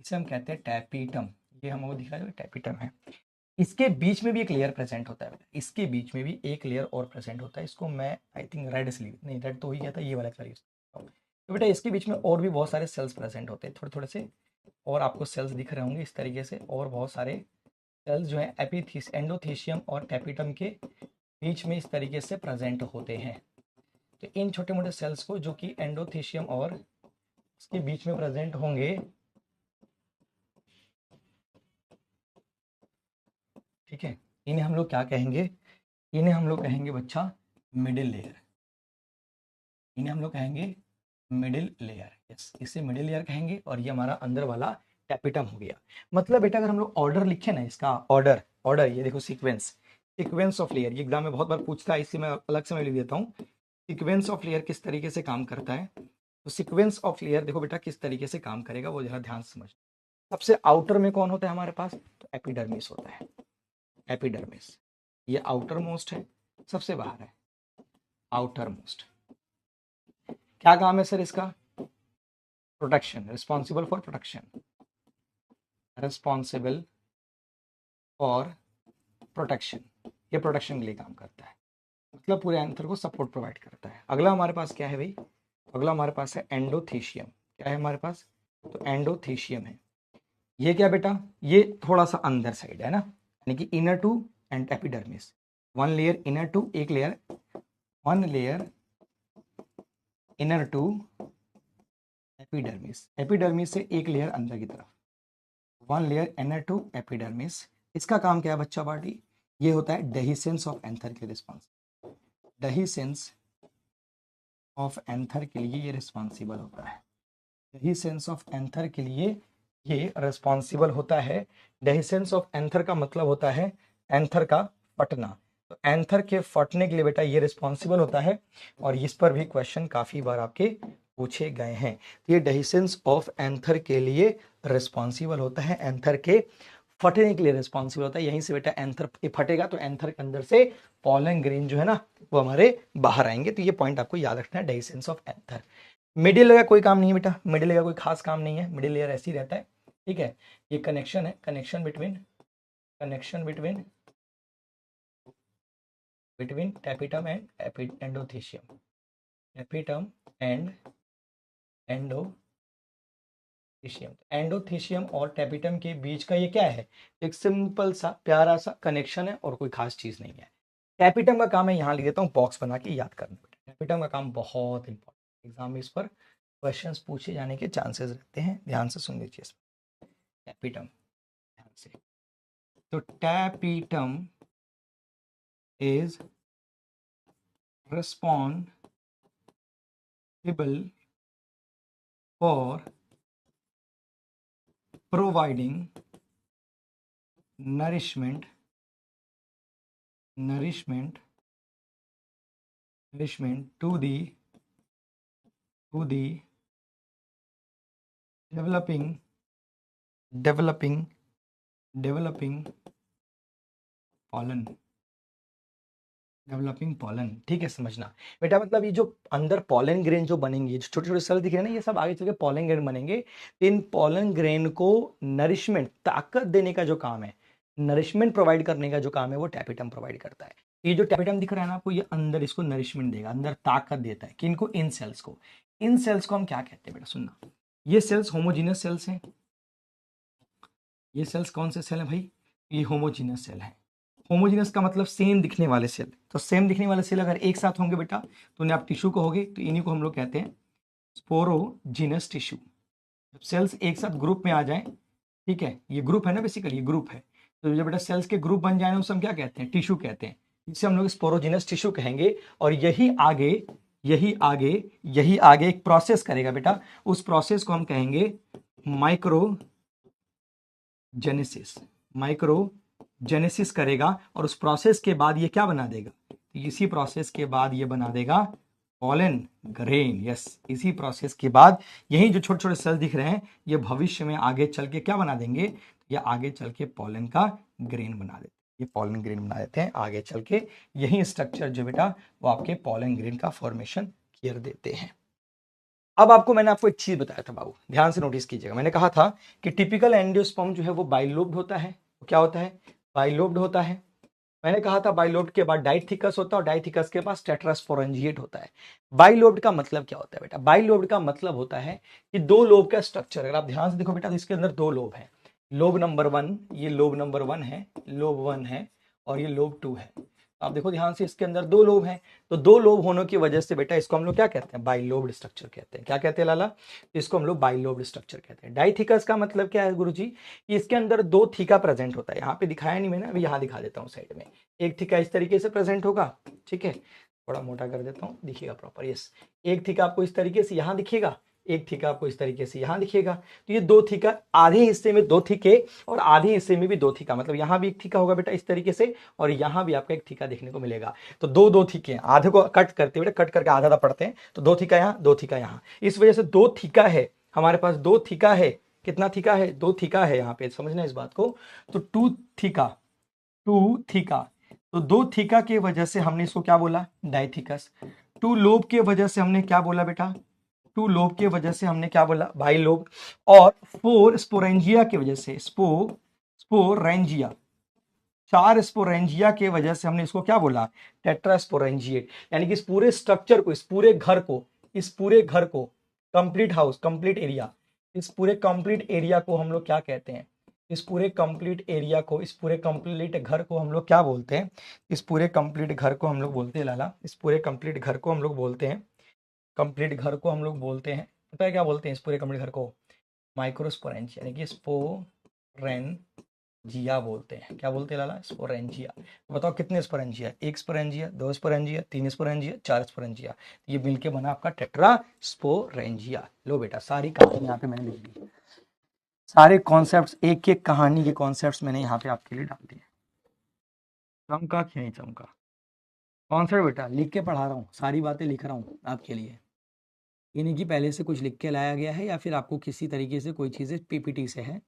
इसे हम कहते हैं टैपिटम। ये हमको दिखा जो टैपिटम है। इसके बीच में भी एक लेयर प्रेजेंट होता है बेटा, इसके बीच में भी एक लेयर और प्रेजेंट होता है, इसको मैं आई थिंक रेड से नहीं, रेड तो ही गया था, ये वाला कलर यूज करता हूँ। तो बेटा इसके बीच में और भी बहुत सारे सेल्स प्रेजेंट होते हैं, थोड़े थोड़े से, और आपको सेल्स दिख रहे होंगे इस तरीके से, और बहुत सारे सेल्स जो है एपिथीस, एंडोथीशियम और टैपिटम के बीच में इस तरीके से प्रेजेंट होते हैं। तो इन छोटे मोटे सेल्स को जो कि एंडोथीशियम और उसके बीच में प्रेजेंट होंगे, ठीक है, इन्हें हम लोग क्या कहेंगे? इन्हें हम लोग कहेंगे बच्चा मिडिल लेयर। इन्हें हम लोग कहेंगे मिडिल लेयर। यस, इसे मिडिल लेयर कहेंगे, और ये हमारा अंदर वाला टैपिटम हो गया। मतलब बेटा अगर हम लोग ऑर्डर लिखे ना, इसका ऑर्डर, ऑर्डर ये देखो, सीक्वेंस, सीक्वेंस ऑफ लेयर, ये एग्जाम में बहुत बार पूछता है, इससे मैं अलग से मैं लिख देता हूँ। सीक्वेंस ऑफ लेयर किस तरीके से काम करता है? तो सीक्वेंस ऑफ लेयर देखो बेटा किस तरीके से काम करेगा वो जरा ध्यान से समझ। सबसे आउटर में कौन होता है हमारे पास, तो एपिडर्मिस होता है, एपिडर्मिस ये आउटर मोस्ट है, सबसे बाहर है आउटर मोस्ट। क्या काम है सर इसका, protection, responsible for protection, responsible for protection, ये प्रोटेक्शन के लिए काम करता है, मतलब पूरे एंथर को सपोर्ट प्रोवाइड करता है। अगला हमारे पास क्या है भाई, अगला हमारे पास है एंडोथीशियम। क्या है हमारे पास, तो एंडोथीशियम है। ये क्या बेटा, ये थोड़ा सा अंदर साइड है ना, यानी कि inner to and epidermis, one layer inner to, एक layer, one layer inner to epidermis, epidermis से एक लेयर अंदर की तरफ, one layer inner to epidermis. इसका काम क्या है बच्चा पार्टी, ये होता है डेहिसेंस ऑफ एंथर के रिस्पॉन्स, डेहिसेंस ऑफ एंथर के लिए ये रिस्पॉन्सिबल होता है, डेहिसेंस ऑफ एंथर के लिए ये रिस्पॉन्सिबल होता है। डेहिसेंस ऑफ एंथर का मतलब होता है एंथर का फटना, तो एंथर के फटने के लिए बेटा ये रिस्पॉन्सिबल होता है, और इस पर भी क्वेश्चन काफी बार आपके पूछे गए हैं। तो ये डेहिसेंस ऑफ एंथर के लिए रिस्पॉन्सिबल होता है, एंथर के फटने के लिए रिस्पॉन्सिबल होता है। यहीं से बेटा एंथर फटेगा तो एंथर के अंदर से पॉलन ग्रेन जो है ना वो हमारे बाहर आएंगे। तो ये पॉइंट आपको याद रखना है, dehiscence of anther. Middle layer का कोई काम नहीं है बेटा, मिडिल लेयर का कोई खास काम नहीं है, मिडिल लेयर ऐसे ही रहता है, ठीक है। ये कनेक्शन है, connection between tapetum and endothecium, tapetum and endothecium. Endothecium और टैपिटम के बीच का ये क्या है, एक सिंपल सा प्यारा सा कनेक्शन है और कोई खास चीज नहीं है। टैपिटम का काम है, यहां लिख देता हूँ बॉक्स बना के याद करना बेटा, टैपिटम का काम बहुत इंपॉर्टेंट, एग्जाम में इस पर क्वेश्चंस पूछे जाने के चांसेस रहते हैं, ध्यान से सुन लीजिए इसमें। टैपिटम ध्यान से, तो tapetum is responsible for providing nourishment to the developing pollen, ठीक है समझना बेटा। मतलब ये जो अंदर पॉलन ग्रेन जो बनेंगे, जो छोटे छोटे सेल दिख रहे हैं ना, ये सब आगे चल के पॉलन ग्रेन बनेंगे। इन पॉलन ग्रेन को नरिशमेंट, ताकत देने का जो काम है, नरिशमेंट प्रोवाइड करने का जो काम है, वो टैपिटम प्रोवाइड करता है। ये जो टैपिटम दिख रहा है ना आपको, ये अंदर इसको नरिशमेंट देगा, अंदर ताकत देता है। किनको, इन सेल्स को। इन सेल्स को हम क्या कहते हैं बेटा, सुनना, ये सेल्स होमोजीनियस सेल्स हैं। ये सेल्स कौन से सेल है भाई, ये होमोजीनियस सेल है। होमोजीनियस का मतलब सेम दिखने वाले सेल, तो सेम दिखने वाले सेल अगर एक साथ होंगे बेटा तो उन्हें आप टिश्यू कहोगे, तो इन्हीं को हम लोग कहते हैं स्पोरोजीनस टिश्यू। जब सेल्स एक साथ ग्रुप में आ जाएं, ठीक है, ये ग्रुप है ना, बेसिकली ये ग्रुप है, तो जब बेटा सेल्स के ग्रुप बन जाए उसे हम क्या कहते हैं, टिश्यू कहते हैं, इसे हम लोग स्पोरोजीनस टिश्यू कहेंगे। और यही आगे एक प्रोसेस करेगा बेटा, उस प्रोसेस को हम कहेंगे माइक्रोजेनेसिस करेगा, और उस प्रोसेस के बाद ये क्या बना देगा, इसी प्रोसेस के बाद ये बना देगा पॉलन ग्रेन। यस, इसी प्रोसेस के बाद यही जो छोटे छोटे सेल दिख रहे हैं, ये भविष्य में आगे चल के क्या बना देंगे, ये आगे चल के पॉलन का ग्रेन बना देते हैं, ये पॉलन ग्रेन बना देते हैं आगे चल के। यही स्ट्रक्चर जो बेटा वो आपके पॉलन ग्रेन का फॉर्मेशन कर देते हैं। अब मैंने आपको एक चीज बताया था बाबू, ध्यान से नोटिस कीजिएगा। मैंने कहा था कि टिपिकल एंजियोस्पर्म जो है वो बाइलोब्ड होता है। तो क्या होता है, बाइलोब्ड होता है। मैंने कहा था बाइलोब्ड के बाद डाइथिकस होता है, और डाइथिकस के पास टेट्रास्पोरेंजिएट होता है। बाइलोब्ड का मतलब क्या होता है बेटा, बाइलोब्ड का मतलब होता है कि दो लोब का स्ट्रक्चर। अगर आप ध्यान से देखो बेटा, तो इसके अंदर दो लोब है, लोब नंबर 1, ये लोब नंबर 1 है, लोब 1 है, और ये लोब 2 है। आप देखो ध्यान से, इसके अंदर दो लोब हैं, तो दो लोब होने की वजह से बेटा इसको हम लोग क्या कहते हैं, बाइलोब्ड स्ट्रक्चर कहते हैं। क्या कहते हैं लाला, इसको हम लोग बाइलोब्ड स्ट्रक्चर कहते हैं। डाइथिकस का मतलब क्या है गुरुजी, इसके अंदर दो थीका प्रेजेंट होता है। यहाँ पे दिखाया नहीं मैंने, अभी यहाँ दिखा देता हूँ साइड में। एक थीका इस तरीके से प्रेजेंट होगा, ठीक है, थोड़ा मोटा कर देता हूँ, दिखेगा प्रॉपर। यस, एक थीका आपको इस तरीके से यहाँ दिखेगा, एक थीका आपको इस तरीके से यहाँ दिखेगा। तो ये दो थीका, आधे हिस्से में दो थीके और आधे हिस्से में भी दो थीका, मतलब यहाँ भी एक थीका होगा बेटा इस तरीके से, और यहाँ भी आपका एक थीका देखने को मिलेगा। तो दो दो थीके, आधे को कट करते बेटा, कट करके आधा आधा पढ़ते हैं, तो दो थीका यहाँ, दो थीका यहाँ, इस वजह से दो थीका है हमारे पास, दो थीका है। कितना थीका है? दो थीका है, यहाँ पे समझना इस बात को। तो टू थीका, टू थीका, तो दो थीका की वजह से हमने इसको क्या बोला? डाइथीकस। टू लोब के वजह से हमने क्या बोला बेटा? टू लोब के वजह से हमने क्या बोला? By lobe. और फोर स्पोरेंजिया की वजह से, स्पोरेंजिया, चार स्पोरेंजिया के वजह से हमने इसको क्या बोला? टेट्रास्पोरेंजिएट। यानी कि इस पूरे स्ट्रक्चर को, इस पूरे घर को, इस पूरे घर को, कंप्लीट हाउस, कंप्लीट एरिया, इस पूरे कंप्लीट एरिया को हम लोग क्या कहते हैं? इस पूरे कंप्लीट एरिया को, इस पूरे कंप्लीट घर को हम लोग क्या बोलते हैं? इस पूरे कंप्लीट घर को हम लोग बोलते हैं लाला, इस पूरे कंप्लीट घर को हम लोग बोलते हैं, कंप्लीट घर को हम लोग बोलते हैं, पता है क्या बोलते हैं इस पूरे कंप्लीट घर को? माइक्रोस्पोरेंजिया, यानी कि स्पोरेंजिया बोलते हैं। क्या बोलते हैं लाला? स्पोरेंजिया। तो बताओ कितने स्पोरेंजिया? एक स्पोरेंजिया, दो स्पोरेंजिया, तीन स्पोरेंजिया, चार स्पोरेंजिया, ये मिलके बना आपका टेट्रास्पोरेंजिया। लो बेटा, सारी कहानी यहाँ पे मैंने लिख दी, सारे कॉन्सेप्ट्स, एक एक कहानी के कॉन्सेप्ट्स मैंने यहाँ पे आपके लिए डाल दिए। चमका कि नहीं चमका? कॉन्सेप्ट बेटा लिख के पढ़ा रहा हूँ, सारी बातें लिख रहा हूँ आपके लिए। ये नहीं कि पहले से कुछ लिख के लाया गया है या फिर आपको किसी तरीके से कोई चीज़ें पीपीटी से है।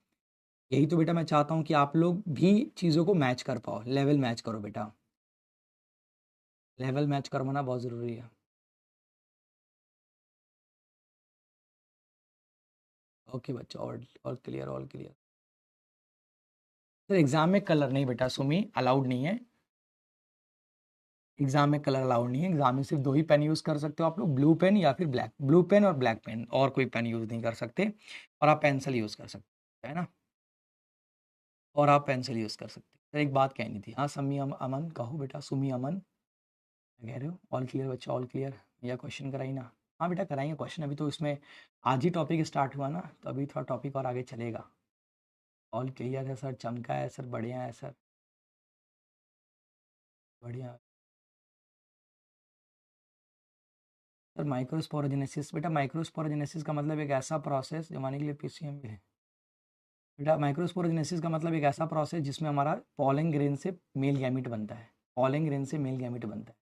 यही तो बेटा मैं चाहता हूँ कि आप लोग भी चीज़ों को मैच कर पाओ, लेवल मैच करो बेटा, लेवल मैच करवाना बहुत ज़रूरी है। ओके बच्चा, all clear, all clear. Sir exam में कलर नहीं बेटा सुमी, अलाउड नहीं है। एग्जाम में कलर अलाउड नहीं है। एग्जाम में सिर्फ दो ही पेन यूज़ कर सकते हो आप लोग, ब्लू पेन या फिर ब्लैक, ब्लू पेन और ब्लैक पेन, और कोई पेन यूज़ नहीं कर सकते। और आप पेंसिल यूज़ कर सकते, है ना, और आप पेंसिल यूज़ कर सकते। सर एक बात कहनी थी। हाँ समी अमन कहो बेटा, सुमी अमन क्या कह रहे हो? ऑल क्लियर बच्चा, ऑल क्लियर। या क्वेश्चन कराई ना? हाँ बेटा कराएंगे क्वेश्चन, अभी तो इसमें आज ही टॉपिक स्टार्ट हुआ ना, तो अभी थोड़ा टॉपिक और आगे चलेगा। ऑल क्लियर है सर, चमका है सर, बढ़िया है सर, बढ़िया। सर माइक्रोस्पोरोजेनेसिस, बेटा माइक्रोस्पोरोजेनेसिस का मतलब एक ऐसा प्रोसेस जमाने के लिए पीसीएम भी है बेटा। माइक्रोस्पोरोजेनेसिस का मतलब एक ऐसा प्रोसेस जिसमें हमारा पॉलन ग्रेन से मेल गैमीट बनता है, पॉलन ग्रेन से मेल गैमीट बनता है।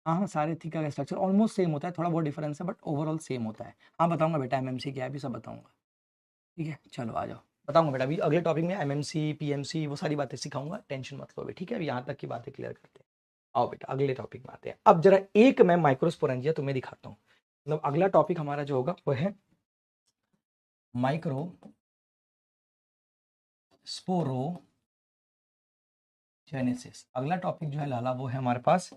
हाँ हाँ, सारे थीका का स्ट्रक्चर ऑलमोस्ट सेम होता है, थोड़ा बहुत डिफरेंस है बट ओवरऑल सेम होता है। हाँ बताऊंगा बेटा एमएमसी क्या है भी सब बताऊंगा, ठीक है चलो आ जाओ। बताऊंगा बेटा, अभी अगले टॉपिक में एमएमसी पीएमसी वो सारी बातें सिखाऊंगा, टेंशन मत लो अभी, ठीक है? अभी यहाँ तक की बातें क्लियर करते हैं। आओ बेटा अगले टॉपिक में आते हैं। अब जरा एक मैं माइक्रोस्पोरेंजिया तुम्हें दिखाता हूँ। मतलब अगला टॉपिक हमारा जो होगा वो है माइक्रोस्पोरोजेनेसिस। अगला टॉपिक जो है लाला वो है हमारे पास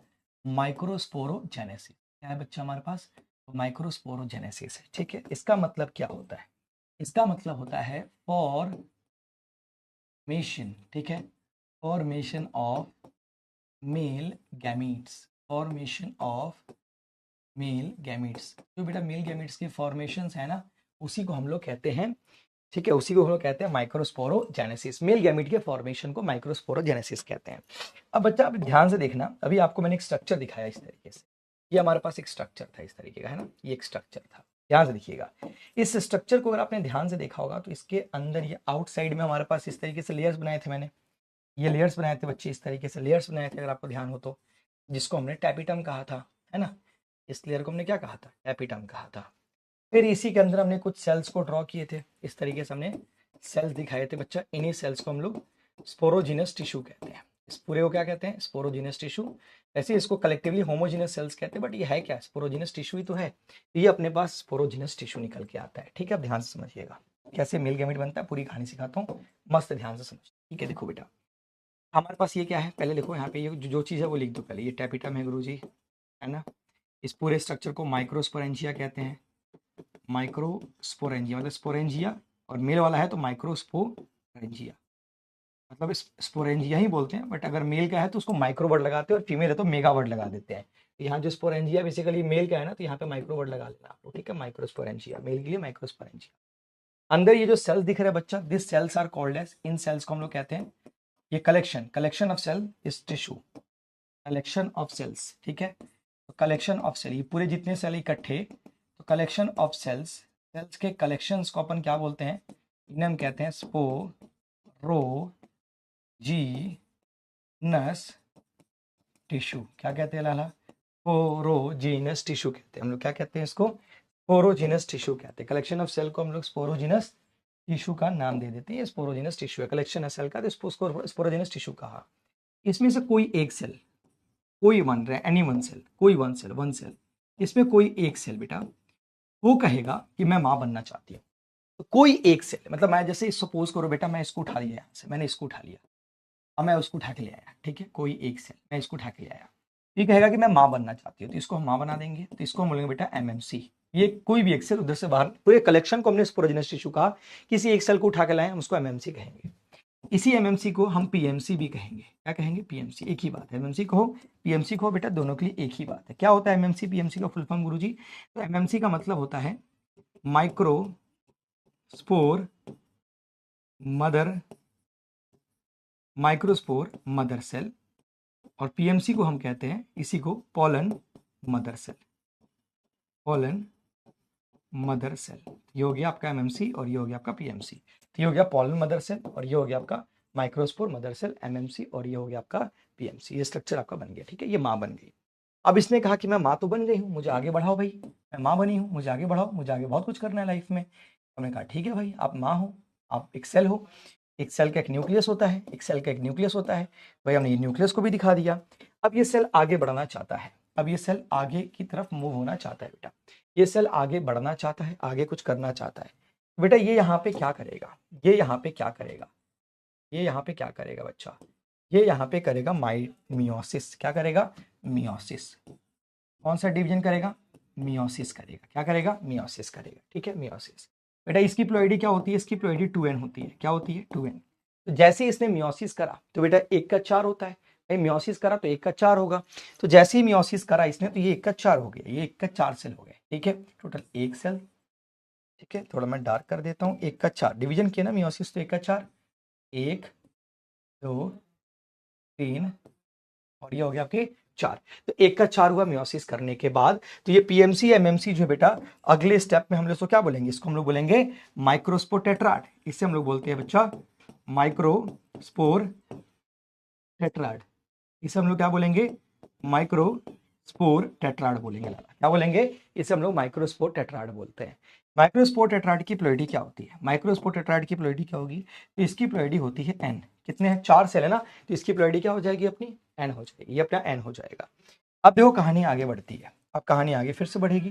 माइक्रोस्पोरोजेनेसिस। क्या है बच्चा हमारे पास? माइक्रोस्पोरोजेनेसिस है, ठीक है? इसका मतलब क्या होता है? इसका मतलब होता है फॉर्मेशन, ठीक है, formation of male gametes, formation of male gametes. जो बेटा मेल गैमीट्स की फॉर्मेशंस है ना, उसी को हम लोग कहते हैं, ठीक है, उसी को हम लोग कहते हैं माइक्रोस्पोरोजेनेसिस। मेल गैमीट के फॉर्मेशन को माइक्रोस्पोरोजेनेसिस कहते हैं। अब बच्चा आप ध्यान से देखना, अभी आपको मैंने एक स्ट्रक्चर दिखाया इस तरीके से, ये हमारे पास एक स्ट्रक्चर था इस तरीके का, है ना, ये एक स्ट्रक्चर था। ध्यान से देखिएगा इस स्ट्रक्चर को, अगर आपने ध्यान से देखा होगा तो इसके अंदर ये आउटसाइड में हमारे पास इस तरीके से लेयर्स बनाए थे मैंने, ये लेयर्स बनाए थे बच्चे, इस तरीके से लेयर्स बनाए थे अगर आपको ध्यान हो तो, जिसको हमने टैपिटम कहा था, है ना। इस लेयर को हमने क्या कहा था? टैपिटम कहा था। फिर इसी के अंदर हमने कुछ सेल्स को ड्रॉ किए थे, इस तरीके से हमने सेल्स दिखाए थे बच्चा। इन्हीं सेल्स को हम लोग स्पोरोजिनस टिश्यू कहते हैं। इस पूरे को क्या कहते हैं? Sporogenous tissue. ऐसे इसको कलेक्टिवली होमोजिनस सेल्स कहते हैं, बट ये है क्या? स्पोरोजिनस टिश्यू ही तो है। ये अपने पास स्पोरोजिनस टिश्यू निकल के आता है, ठीक है? अब ध्यान से समझिएगा कैसे मेल गैमेट बनता है, पूरी कहानी सिखाता हूँ, मस्त ध्यान से समझ, ठीक है? देखो बेटा हमारे पास ये क्या है, पहले देखो यहाँ पे ये जो चीज़ है वो लिख दो पहले। ये टैपिटम है गुरुजी, है ना। इस पूरे स्ट्रक्चर को माइक्रोस्पोरेंजिया कहते हैं। माइक्रोस्पोरेंजिया मतलब स्पोरेंजिया, और मेल वाला है तो माइक्रोस्पोरेंजिया, मतलब स्पोरेंजिया ही बोलते हैं, बट अगर मेल का है तो उसको माइक्रो वर्ड लगाते हैं, और फीमेल है तो मेगा वर्ड लगा देते हैं। तो यहाँ जो स्पोरेंजिया बेसिकली मेल का है ना, तो यहाँ पे माइक्रो वर्ड लगा लेना आपको, ठीक है? माइक्रोस्पोरेंजिया मेल के लिए माइक्रोस्पोरेंजिया। अंदर ये जो सेल्स दिख रहे हैं बच्चा, this cells are called as, इन सेल्स को हम लोग कहते हैं, ये collection of cell is tissue, collection of cells, ठीक है? तो कलेक्शन ऑफ सेल, ये पूरे जितने सेल इकट्ठे, तो तो कलेक्शन ऑफ सेल्स, सेल्स के कलेक्शंस को अपन क्या बोलते हैं, इन्हें हम कहते हैं स्पोरोजीनस टिश्यू। क्या कहते हैं लाला? स्पोरोजीनस टिश्यू कहते हैं हम लोग। क्या कहते हैं इसको? स्पोरोजीनस टिश्यू कहते हैं। कलेक्शन ऑफ सेल को हम लोग स्पोरोजीनस टिश्यू का नाम दे देते हैं। ये स्पोरोजीनस टिश्यू है, कलेक्शन है सेल का, तो इसको स्पोरोजीनस टिश्यू कहा। इसमें से कोई एक सेल, कोई वन रहे, एनी वन सेल, कोई वन सेल, इसमें कोई एक सेल बेटा वो कहेगा कि मैं मां बनना चाहती हूँ। तो कोई एक सेल, मतलब मैं जैसे सपोज करो बेटा, मैं इसको उठा लिया यहाँ से, मैंने इसको उठा लिया, अब मैं उसको उठा के ले आया, ठीक है, कोई एक सेल मैं इसको उठा के ले आया, ये कहेगा कि मैं मां बनना चाहती हूँ, तो इसको हम मां बना देंगे। तो इसको हम बोलेंगे बेटा एमएमसी। ये कोई भी एक सेल उधर से बाहर, पूरे कलेक्शन को हमने स्पोरोजीनस टिश्यू कहा, किसी एक सेल को उठा के लाए, हम उसको एमएमसी कहेंगे। इसी एमएमसी को हम पीएमसी भी कहेंगे। क्या कहेंगे? पीएमसी। एक ही बात है, एमएमसी को पीएमसी को बेटा, दोनों के लिए एक ही बात है। क्या होता है एमएमसी पीएमसी का फुल फॉर्म गुरुजी? तो एमएमसी का मतलब होता है माइक्रोस्पोर मदर सेल, और पीएमसी को हम कहते हैं इसी को पोलन मदर सेल। ये हो गया आपका एमएमसी और ये हो गया आपका पीएमसी। तो ये हो गया पोलन मदर सेल और ये हो गया आपका माइक्रोस्पोर मदर सेल, एमएमसी, और ये हो गया आपका पीएमसी। ये स्ट्रक्चर आपका बन गया, ठीक है, ये मां बन गई। अब इसने कहा कि मैं मां तो बन गई हूं, मुझे आगे बढ़ाओ भाई, मैं मां बनी हूं, मुझे आगे बढ़ाओ, मुझे आगे बहुत कुछ करना है लाइफ में। हमने कहा ठीक है भाई, आप मां हो, आप एक सेल हो, एक सेल का एक न्यूक्लियस होता है, एक सेल का एक न्यूक्लियस होता है भाई, हमने ये न्यूक्लियस को भी दिखा दिया। अब ये सेल आगे बढ़ना चाहता है, अब ये सेल आगे की तरफ मूव होना चाहता है बेटा, ये सेल आगे बढ़ना चाहता है, आगे कुछ करना चाहता है बेटा। ये यहाँ पे क्या करेगा? ये यहाँ पे क्या करेगा? ये यहाँ पे क्या करेगा बच्चा? ये यहाँ पे करेगा मियोसिस। क्या करेगा? मियोसिस। कौन सा डिवीजन करेगा? मियोसिस करेगा। क्या करेगा? मियोसिस करेगा, ठीक है, मियोसिस। बेटा इसकी प्लॉइडी क्या होती है? इसकी प्लॉइडी 2n होती है। क्या होती है? 2n। तो जैसे ही इसने मियोसिस करा तो बेटा 1 का 4 होता है भाई, मियोसिस करा तो 1 का 4 होगा। तो जैसे ही मियोसिस करा इसने तो ये 1 का 4 हो गया, ये 1 का 4 सेल हो गए, ठीक है, टोटल 1 सेल, ठीक है। थोड़ा मैं डार्क कर देता हूँ, 1 का 4 डिवीजन किया ना मियोसिस, तो 1 का 4, 1 2 3 और ये हो गया आपके 4। तो 1 का 4 हुआ मियोसिस करने के बाद। तो ये पीएमसी एमएमसी जो है बेटा, अगले स्टेप में हम लोग इसको क्या बोलेंगे? इसको हम लोग बोलेंगे माइक्रोस्पोर टेट्राड। इसे हम लोग बोलते हैं बच्चा माइक्रोस्पोर टेट्राड। इसे हम लोग क्या बोलेंगे? माइक्रोस्पोर टेट्राड बोलेंगे लाला। क्या बोलेंगे? इसे हम लोग माइक्रोस्पोर टेट्राड बोलते हैं। माइक्रोस्पोर टेट्राड की प्लॉइडी क्या होती है? माइक्रोस्पोर टेट्राड की प्लॉइडी क्या होगी? तो इसकी प्लॉइडी होती है n। कितने हैं? 4 सेल है ना, तो इसकी प्लॉइडी क्या हो जाएगी अपनी? n हो जाएगी, ये अपना n हो जाएगा। अब देखो कहानी आगे बढ़ती है, अब कहानी आगे फिर से बढ़ेगी,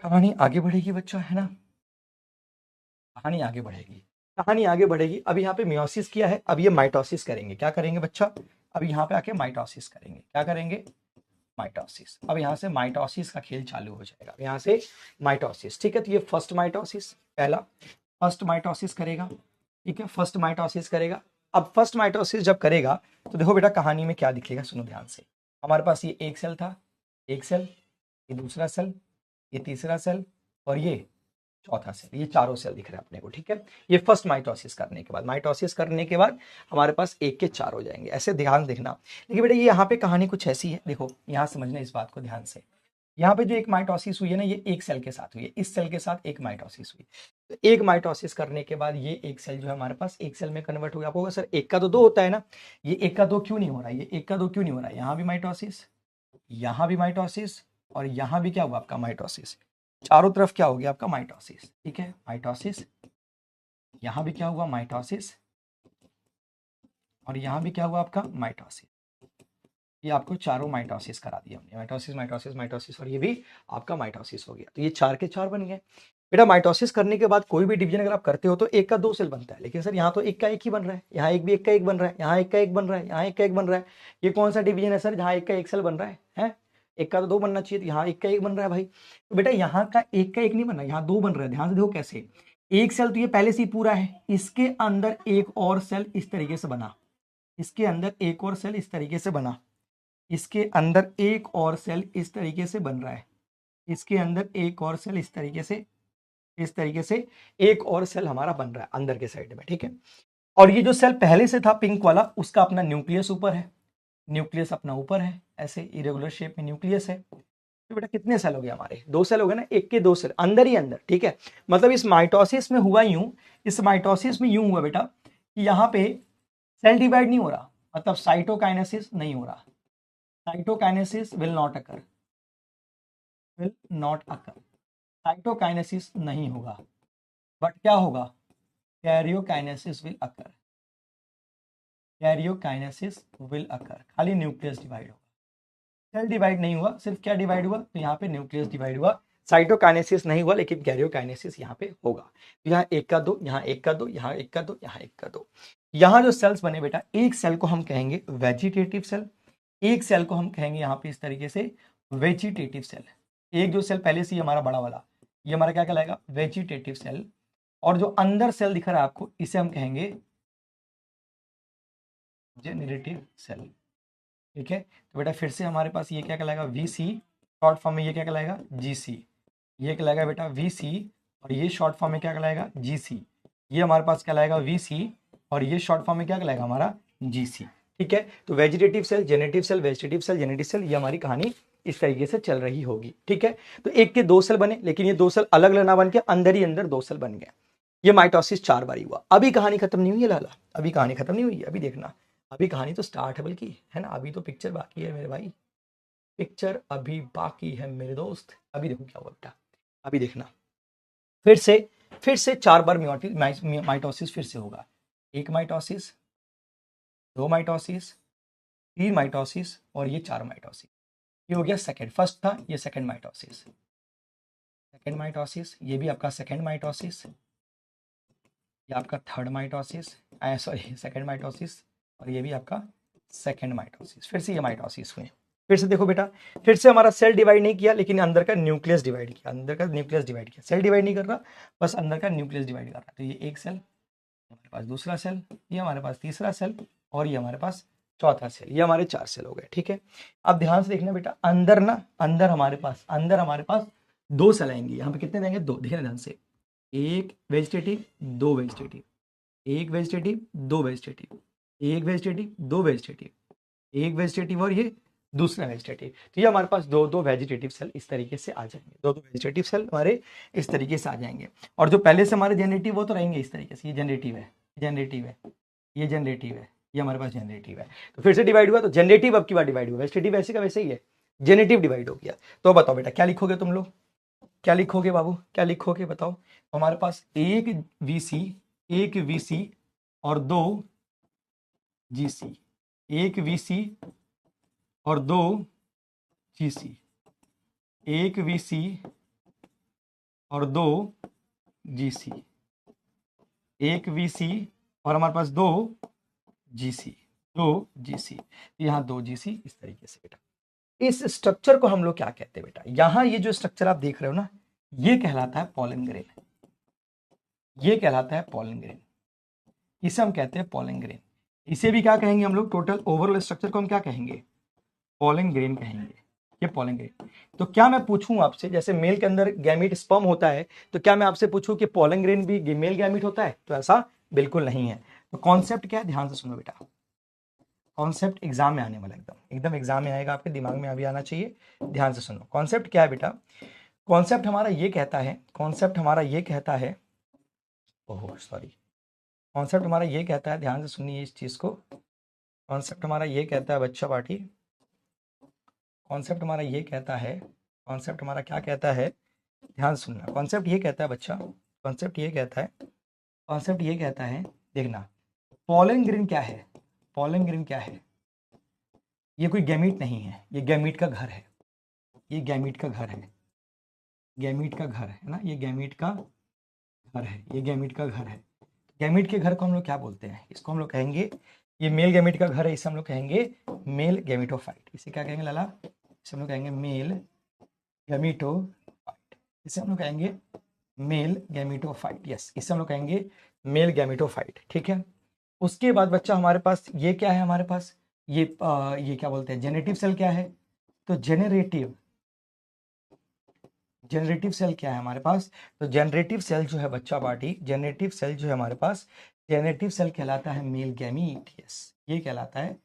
कहानी आगे बढ़ेगी बच्चा, है ना, कहानी आगे बढ़ेगी, कहानी आगे बढ़ेगी। अब यहाँ पे मियोसिस किया है, अब ये माइटोसिस करेंगे। क्या करेंगे बच्चा? अब यहाँ पे आके माइटोसिस करेंगे। क्या करेंगे? माइटोसिस। अब यहाँ से माइटोसिस का खेल चालू हो जाएगा, यहाँ से माइटोसिस, ठीक है। तो ये फर्स्ट माइटोसिस, पहला फर्स्ट माइटोसिस करेगा, ठीक है, फर्स्ट माइटोसिस करेगा। अब फर्स्ट माइटोसिस जब करेगा तो देखो बेटा कहानी में क्या दिखेगा, सुनो ध्यान से। हमारे पास ये एक सेल था, एक सेल, ये दूसरा सेल, ये तीसरा सेल और ये चौथा सेल, ये चारों सेल दिख रहे हैं अपने को, ठीक है। ये फर्स्ट माइटोसिस करने के बाद, माइटोसिस करने के बाद हमारे पास 1 के 4 हो जाएंगे, ऐसे ध्यान देखना। लेकिन बेटा ये यहाँ पे कहानी कुछ ऐसी है, देखो यहाँ समझना इस बात को ध्यान से। यहाँ पे जो एक माइटोसिस हुई है ना, ये एक सेल के साथ हुई है, इस सेल के साथ एक माइटोसिस हुई। तो एक माइटोसिस करने के बाद ये एक सेल जो है हमारे पास एक सेल में कन्वर्ट हो गया। आपको सर 1 का तो 2 होता है ना, ये 1 का 2 क्यों नहीं हो रहा है? ये 1 का 2 क्यों नहीं हो रहा है? यहाँ भी माइटोसिस, यहाँ भी माइटोसिस और यहाँ भी क्या हुआ आपका? माइटोसिस। चारों तरफ क्या हो गया आपका? माइटोसिस, ठीक है, माइटोसिस। यहाँ भी क्या हुआ? माइटोसिस। और यहाँ भी क्या हुआ आपका? माइटोसिस। ये आपको चारों माइटोसिस करा दिया हमने, माइटोसिस माइटोसिस माइटोसिस, और ये भी आपका माइटोसिस हो गया। तो ये 4 के 4 बन गए। बेटा माइटोसिस करने के बाद कोई भी डिवीजन अगर आप करते हो तो 1 का 2 सेल बनता है, लेकिन सर यहाँ तो 1 का 1 ही बन रहा है, यहाँ एक भी 1 का 1 बन रहा है, यहाँ 1 का 1 बन रहा है, यहाँ 1 का 1 बन रहा है। ये कौन सा डिवीजन है सर जहाँ 1 का 1 सेल बन रहा है? 1 का तो 2 बनना चाहिए, तो यहाँ 1 का 1 बन रहा है भाई। तो बेटा यहाँ का 1 का 1 नहीं बन रहा है, यहाँ 2 बन रहा है। ध्यान से देखो कैसे, एक सेल तो ये पहले से ही पूरा है, इसके अंदर एक और सेल इस तरीके से बना, इसके अंदर एक और सेल इस तरीके से बना, इसके अंदर एक और सेल इस तरीके से बन रहा है, इसके अंदर एक और सेल इस तरीके से, इस तरीके से एक और सेल हमारा बन रहा है अंदर के साइड में, ठीक है। और ये जो सेल पहले से था पिंक वाला, उसका अपना न्यूक्लियस ऊपर है, न्यूक्लियस अपना ऊपर है, ऐसे इरेगुलर शेप में न्यूक्लियस है। तो बेटा कितने सेल हो गए हमारे, 2 सेल हो गए ना, एक के 2 सेल अंदर ही अंदर, ठीक है। मतलब इस माइटोसिस में हुआ यूं, इस माइटोसिस में यूं हुआ बेटा कि यहाँ पे सेल डिवाइड नहीं हो रहा, मतलब साइटोकाइनेसिस नहीं हो रहा, cytokinesis will not occur, will not occur, cytokinesis नहीं होगा, बट क्या होगा, karyokinesis will occur, karyokinesis will occur, खाली न्यूक्लियस डिवाइड होगा, सेल डिवाइड नहीं हुआ, सिर्फ क्या डिवाइड हुआ, तो यहाँ पे न्यूक्लियस डिवाइड हुआ, साइटोकाइनेसिस नहीं हुआ, लेकिन कैरियोकाइनेसिस यहाँ पे होगा। तो यहाँ एक का दो, यहाँ एक का दो, यहाँ एक का दो, यहाँ एक का दो। यहाँ जो सेल्स बने बेटा, एक सेल को हम कहेंगे वेजिटेटिव सेल, एक सेल को हम कहेंगे यहाँ पे इस तरीके से वेजिटेटिव सेल। एक जो सेल पहले से ही हमारा बड़ा वाला, ये हमारा क्या कहलाएगा, वेजिटेटिव सेल। और जो अंदर सेल दिख रहा है आपको, इसे हम कहेंगे जेनरेटिव सेल, ठीक है। तो बेटा फिर से हमारे पास ये क्या कहलाएगा, वीसी, शॉर्ट फॉर्म में ये क्या कहलाएगा, जीसी, ये कहलाएगा बेटा वीसी, और ये शॉर्ट फॉर्म में क्या कहलाएगा, जीसी, ये हमारे पास कहलाएगा वीसी, और ये शॉर्ट फॉर्म में क्या कहलाएगा हमारा, जीसी, ठीक है। तो vegetative cell, generative cell, vegetative cell, generative cell, ये हमारी कहानी इस तरीके से चल रही होगी, ठीक है। तो एक के 2 सेल बने, लेकिन ये 2 सेल अलग अलग ना बन के अंदर ही अंदर 2 सेल बन गए। ये माइटोसिस 4 बार हुआ। अभी कहानी खत्म नहीं हुई है लाला, अभी कहानी खत्म नहीं हुई है, अभी देखना, अभी कहानी तो स्टार्ट है बल्कि, है ना, अभी तो पिक्चर बाकी है मेरे भाई, पिक्चर अभी बाकी है मेरे दोस्त। अभी देखो क्या हुआ बेटा, अभी देखना, फिर से 4 बार माइटोसिस फिर से होगा। एक माइटोसिस, 2 माइटोसिस, 3 माइटोसिस, और ये 4 माइटोसिस। ये हो गया सेकंड, फर्स्ट था ये सेकंड माइटोसिस, सेकंड माइटोसिस, ये भी आपका सेकंड माइटोसिस, ये आपका third mitosis, sorry second mitosis, और ये भी आपका सेकंड माइटोसिस। फिर से ये माइटोसिस हुए। फिर से देखो बेटा, फिर से हमारा सेल डिवाइड नहीं किया, लेकिन अंदर का न्यूक्लियस डिवाइड किया, अंदर का न्यूक्लियस डिवाइड किया, सेल डिवाइड नहीं कर रहा, बस अंदर का न्यूक्लियस डिवाइड कर रहा है। तो ये एक सेल, हमारे पास दूसरा सेल, ये हमारे पास तीसरा सेल, और ये हमारे पास चौथा सेल, ये हमारे 4 सेल हो गए, ठीक है। अब ध्यान से देखना बेटा, अंदर ना, अंदर हमारे पास 2 सेल आएंगे। यहाँ पे कितने देंगे, 2, देखना ध्यान से, एक वेजिटेटिव, 2 वेजिटेटिव, एक वेजिटेटिव, 2 वेजिटेटिव, एक वेजिटेटिव, 2 वेजिटेटिव, एक वेजिटेटिव, और ये दूसरा वेजिटेटिव। तो ये हमारे पास 2 वेजिटेटिव सेल इस तरीके से आ जाएंगे, 2 वेजिटेटिव सेल हमारे इस तरीके से आ जाएंगे। और जो पहले से हमारे जनरेटिव वो तो रहेंगे इस तरीके से, ये जनरेटिव है, जनरेटिव है, ये जनरेटिव है, ये हमारे पास जनरेटिव है। तो फिर से डिवाइड हुआ, तो जनरेटिव अब की बार डिवाइड हुआ, वेजिटेटिव वैसे का वैसे ही है, जेनेटिव डिवाइड हो गया। तो बताओ बेटा क्या लिखोगे तुम लोग, क्या लिखोगे बाबू, क्या लिखोगे बताओ। तो हमारे पास एक वीसी और 2 जीसी, एक वीसी और 2 जीसी, एक वीसी और 2 जीसी, एक वीसी और हमारे पास 2 जीसी, 2 जीसी, यहाँ 2 जीसी, इस तरीके से बेटा। इस स्ट्रक्चर को हम लोग क्या कहते हैं बेटा, यहां ये जो स्ट्रक्चर आप देख रहे हो ना, ये कहलाता है पॉलन ग्रेन, ये कहलाता है पॉलन ग्रेन, इसे हम कहते हैं पॉलन ग्रेन। इसे भी क्या कहेंगे हम लोग, टोटल ओवरऑल स्ट्रक्चर को हम क्या कहेंगे, पॉलन ग्रेन कहेंगे, ये पॉलन ग्रेन। तो क्या मैं पूछूं आपसे, जैसे मेल के अंदर गैमीट स्पर्म होता है, तो क्या मैं आपसे पूछूं कि पॉलन ग्रेन भी मेल गैमीट होता है, तो ऐसा बिल्कुल नहीं है। तो कॉन्सेप्ट क्या है, ध्यान से सुनो बेटा, कॉन्सेप्ट एग्जाम में आने वाला, एकदम एग्जाम में आएगा, आपके दिमाग में अभी आना चाहिए, ध्यान से सुनो। कॉन्सेप्ट क्या है बेटा, कॉन्सेप्ट हमारा ये कहता है, कॉन्सेप्ट हमारा ये कहता है, ओह सॉरी, कॉन्सेप्ट हमारा ये कहता है, ध्यान से सुनिए इस चीज को। कॉन्सेप्ट हमारा ये कहता है बच्चा पार्टी, कॉन्सेप्ट हमारा ये कहता है, कॉन्सेप्ट हमारा क्या कहता है, ध्यान से सुनना। कॉन्सेप्ट ये कहता है बच्चा, कॉन्सेप्ट ये कहता है, कॉन्सेप्ट ये कहता है, देखना, पॉलन ग्रेन क्या है, पॉलन ग्रेन क्या है, ये कोई गैमीट नहीं है, ये गैमीट का घर है, ये गैमीट का घर है, गैमीट का घर है ना, ये गैमीट का घर है, ये गैमीट का घर है। गैमीट के घर को हम लोग क्या बोलते हैं, इसको हम लोग कहेंगे, ये मेल गैमीट का घर है, इसे हम लोग कहेंगे मेल गैमीटोफाइट। इसे क्या कहेंगे लाला, इसे हम लोग कहेंगे मेल गैमीटोफाइट, इसे हम लोग कहेंगे मेल गैमीटोफाइट, यस, इसे हम लोग कहेंगे मेल गैमीटोफाइट, ठीक है। उसके बाद बच्चा हमारे पास ये क्या है, हमारे पास ये क्या बोलते हैं, जेनेटिव सेल क्या है, तो जेनरेटिव सेल क्या है हमारे पास, तो जनरेटिव सेल जो है बच्चा पार्टी, जनरेटिव सेल जो है हमारे पास, जेनेटिव सेल कहलाता है मेल गैमीट, यस, ये कहलाता है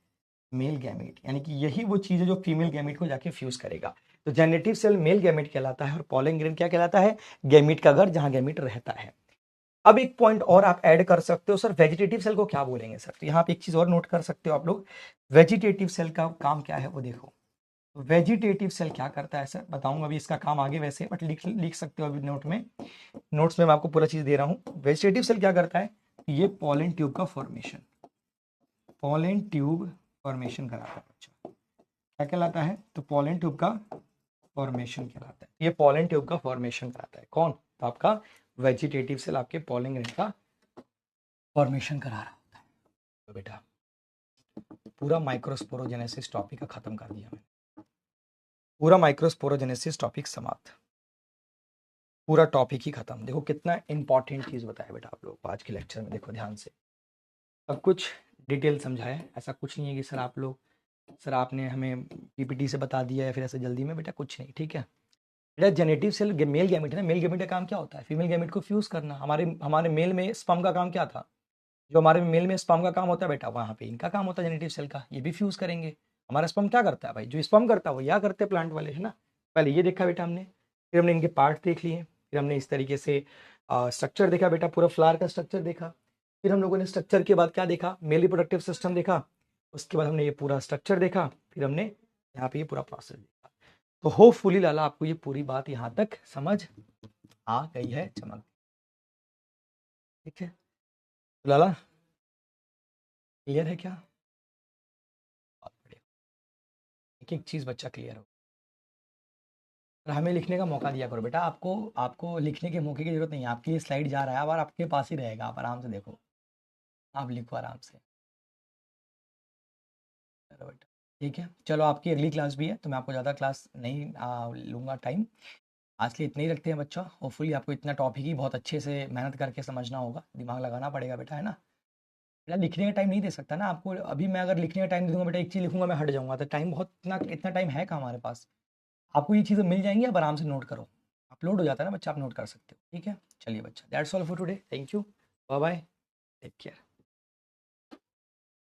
मेल गैमीट, यानी कि यही वो चीज है जो फीमेल गैमीट को जाके फ्यूज करेगा। तो जेनेटिव सेल मेल गैमेट कहलाता है और पॉलन ग्रेन क्या कहलाता है, गैमीट का घर जहां गैमीट रहता है। अब एक पॉइंट और आप ऐड कर सकते हो, सर वेजिटेटिव सेल को क्या बोलेंगे सर, तो यहाँ पे एक चीज और नोट कर सकते हो आप लोग, वेजिटेटिव सेल का काम क्या है वो देखो। वेजिटेटिव सेल क्या करता है सर, बताऊंगा अभी इसका काम आगे वैसे, बट लिख सकते हो अभी नोट में, नोट्स में मैं आपको पूरा चीज दे रहा हूँ। वेजिटेटिव सेल क्या करता है, ये पॉलन ट्यूब का फॉर्मेशन, पॉलन ट्यूब फॉर्मेशन कराता है बच्चा, क्या कहलाता है, तो पॉलन ट्यूब का फॉर्मेशन कहलाता है। ये पॉलन ट्यूब का फॉर्मेशन कराता है कौन, तो आपका वेजिटेटिव सेल आपके पॉलन ग्रेन का फॉर्मेशन करा रहा होता है। तो बेटा पूरा माइक्रोस्पोरोजेनेसिस टॉपिक का खत्म कर दिया मैंने, पूरा माइक्रोस्पोरोजेनेसिस टॉपिक समाप्त, पूरा टॉपिक ही खत्म। देखो कितना इंपॉर्टेंट चीज बताया बेटा आप लोग को आज के लेक्चर में, देखो ध्यान से सब कुछ डिटेल समझाया है। ऐसा कुछ नहीं है कि सर आप लोग, सर आपने हमें पीपीटी से बता दिया है फिर ऐसे जल्दी में, बेटा कुछ नहीं, ठीक है बेटा। जेनेटिव सेल मेल गैमेट है ना, मेल गैमेट का काम क्या होता है, फीमेल गैमेट को फ्यूज करना। हमारे मेल में स्पर्म का काम क्या था, जो हमारे मेल में स्पर्म का काम होता है बेटा, वहाँ पे इनका काम होता है जेनेटिव सेल का, ये भी फ्यूज करेंगे। हमारा स्पर्म क्या करता है भाई, जो स्पर्म करता है वो क्या करते हैं प्लांट वाले, है ना। पहले ये देखा बेटा हमने, फिर हमने इनके पार्ट देख लिए, फिर हमने इस तरीके से स्ट्रक्चर देखा बेटा, पूरा फ्लावर का स्ट्रक्चर देखा। फिर हम लोगों ने स्ट्रक्चर के बाद क्या देखा, मेल रिप्रोडक्टिव सिस्टम देखा। उसके बाद हमने ये पूरा स्ट्रक्चर देखा, फिर हमने यहाँ पे ये पूरा प्रोसेस देखा। तो होपफुली लाला आपको ये पूरी बात यहाँ तक समझ आ गई है, चमक, ठीक है तो लाला क्लियर है क्या, बहुत बढ़िया। एक एक चीज बच्चा क्लियर हो, और हमें लिखने का मौका दिया करो बेटा। आपको आपको लिखने के मौके की जरूरत नहीं है, आपके लिए स्लाइड जा रहा है और आपके पास ही रहेगा, आप आराम से देखो, आप लिखो आराम से। चलो बेटा ठीक है, चलो आपकी अगली क्लास भी है तो मैं आपको ज़्यादा क्लास नहीं लूँगा टाइम, आज के लिए इतने ही रखते हैं बच्चा। होपफुली आपको इतना टॉपिक ही बहुत अच्छे से मेहनत करके समझना होगा, दिमाग लगाना पड़ेगा बेटा, है ना। बेटा लिखने का टाइम नहीं दे सकता ना आपको, अभी मैं अगर लिखने का टाइम दे दूंगा बेटा, एक चीज़ लिखूंगा मैं हट जाऊंगा, तो टाइम बहुत, इतना टाइम है कहाँ हमारे पास। आपको ये चीज़ें मिल जाएंगी, आप आराम से नोट करो, अपलोड हो जाता है ना बच्चा, आप नोट कर सकते हो, ठीक है। चलिए बच्चा, that's all for today, thank you, bye bye, take care.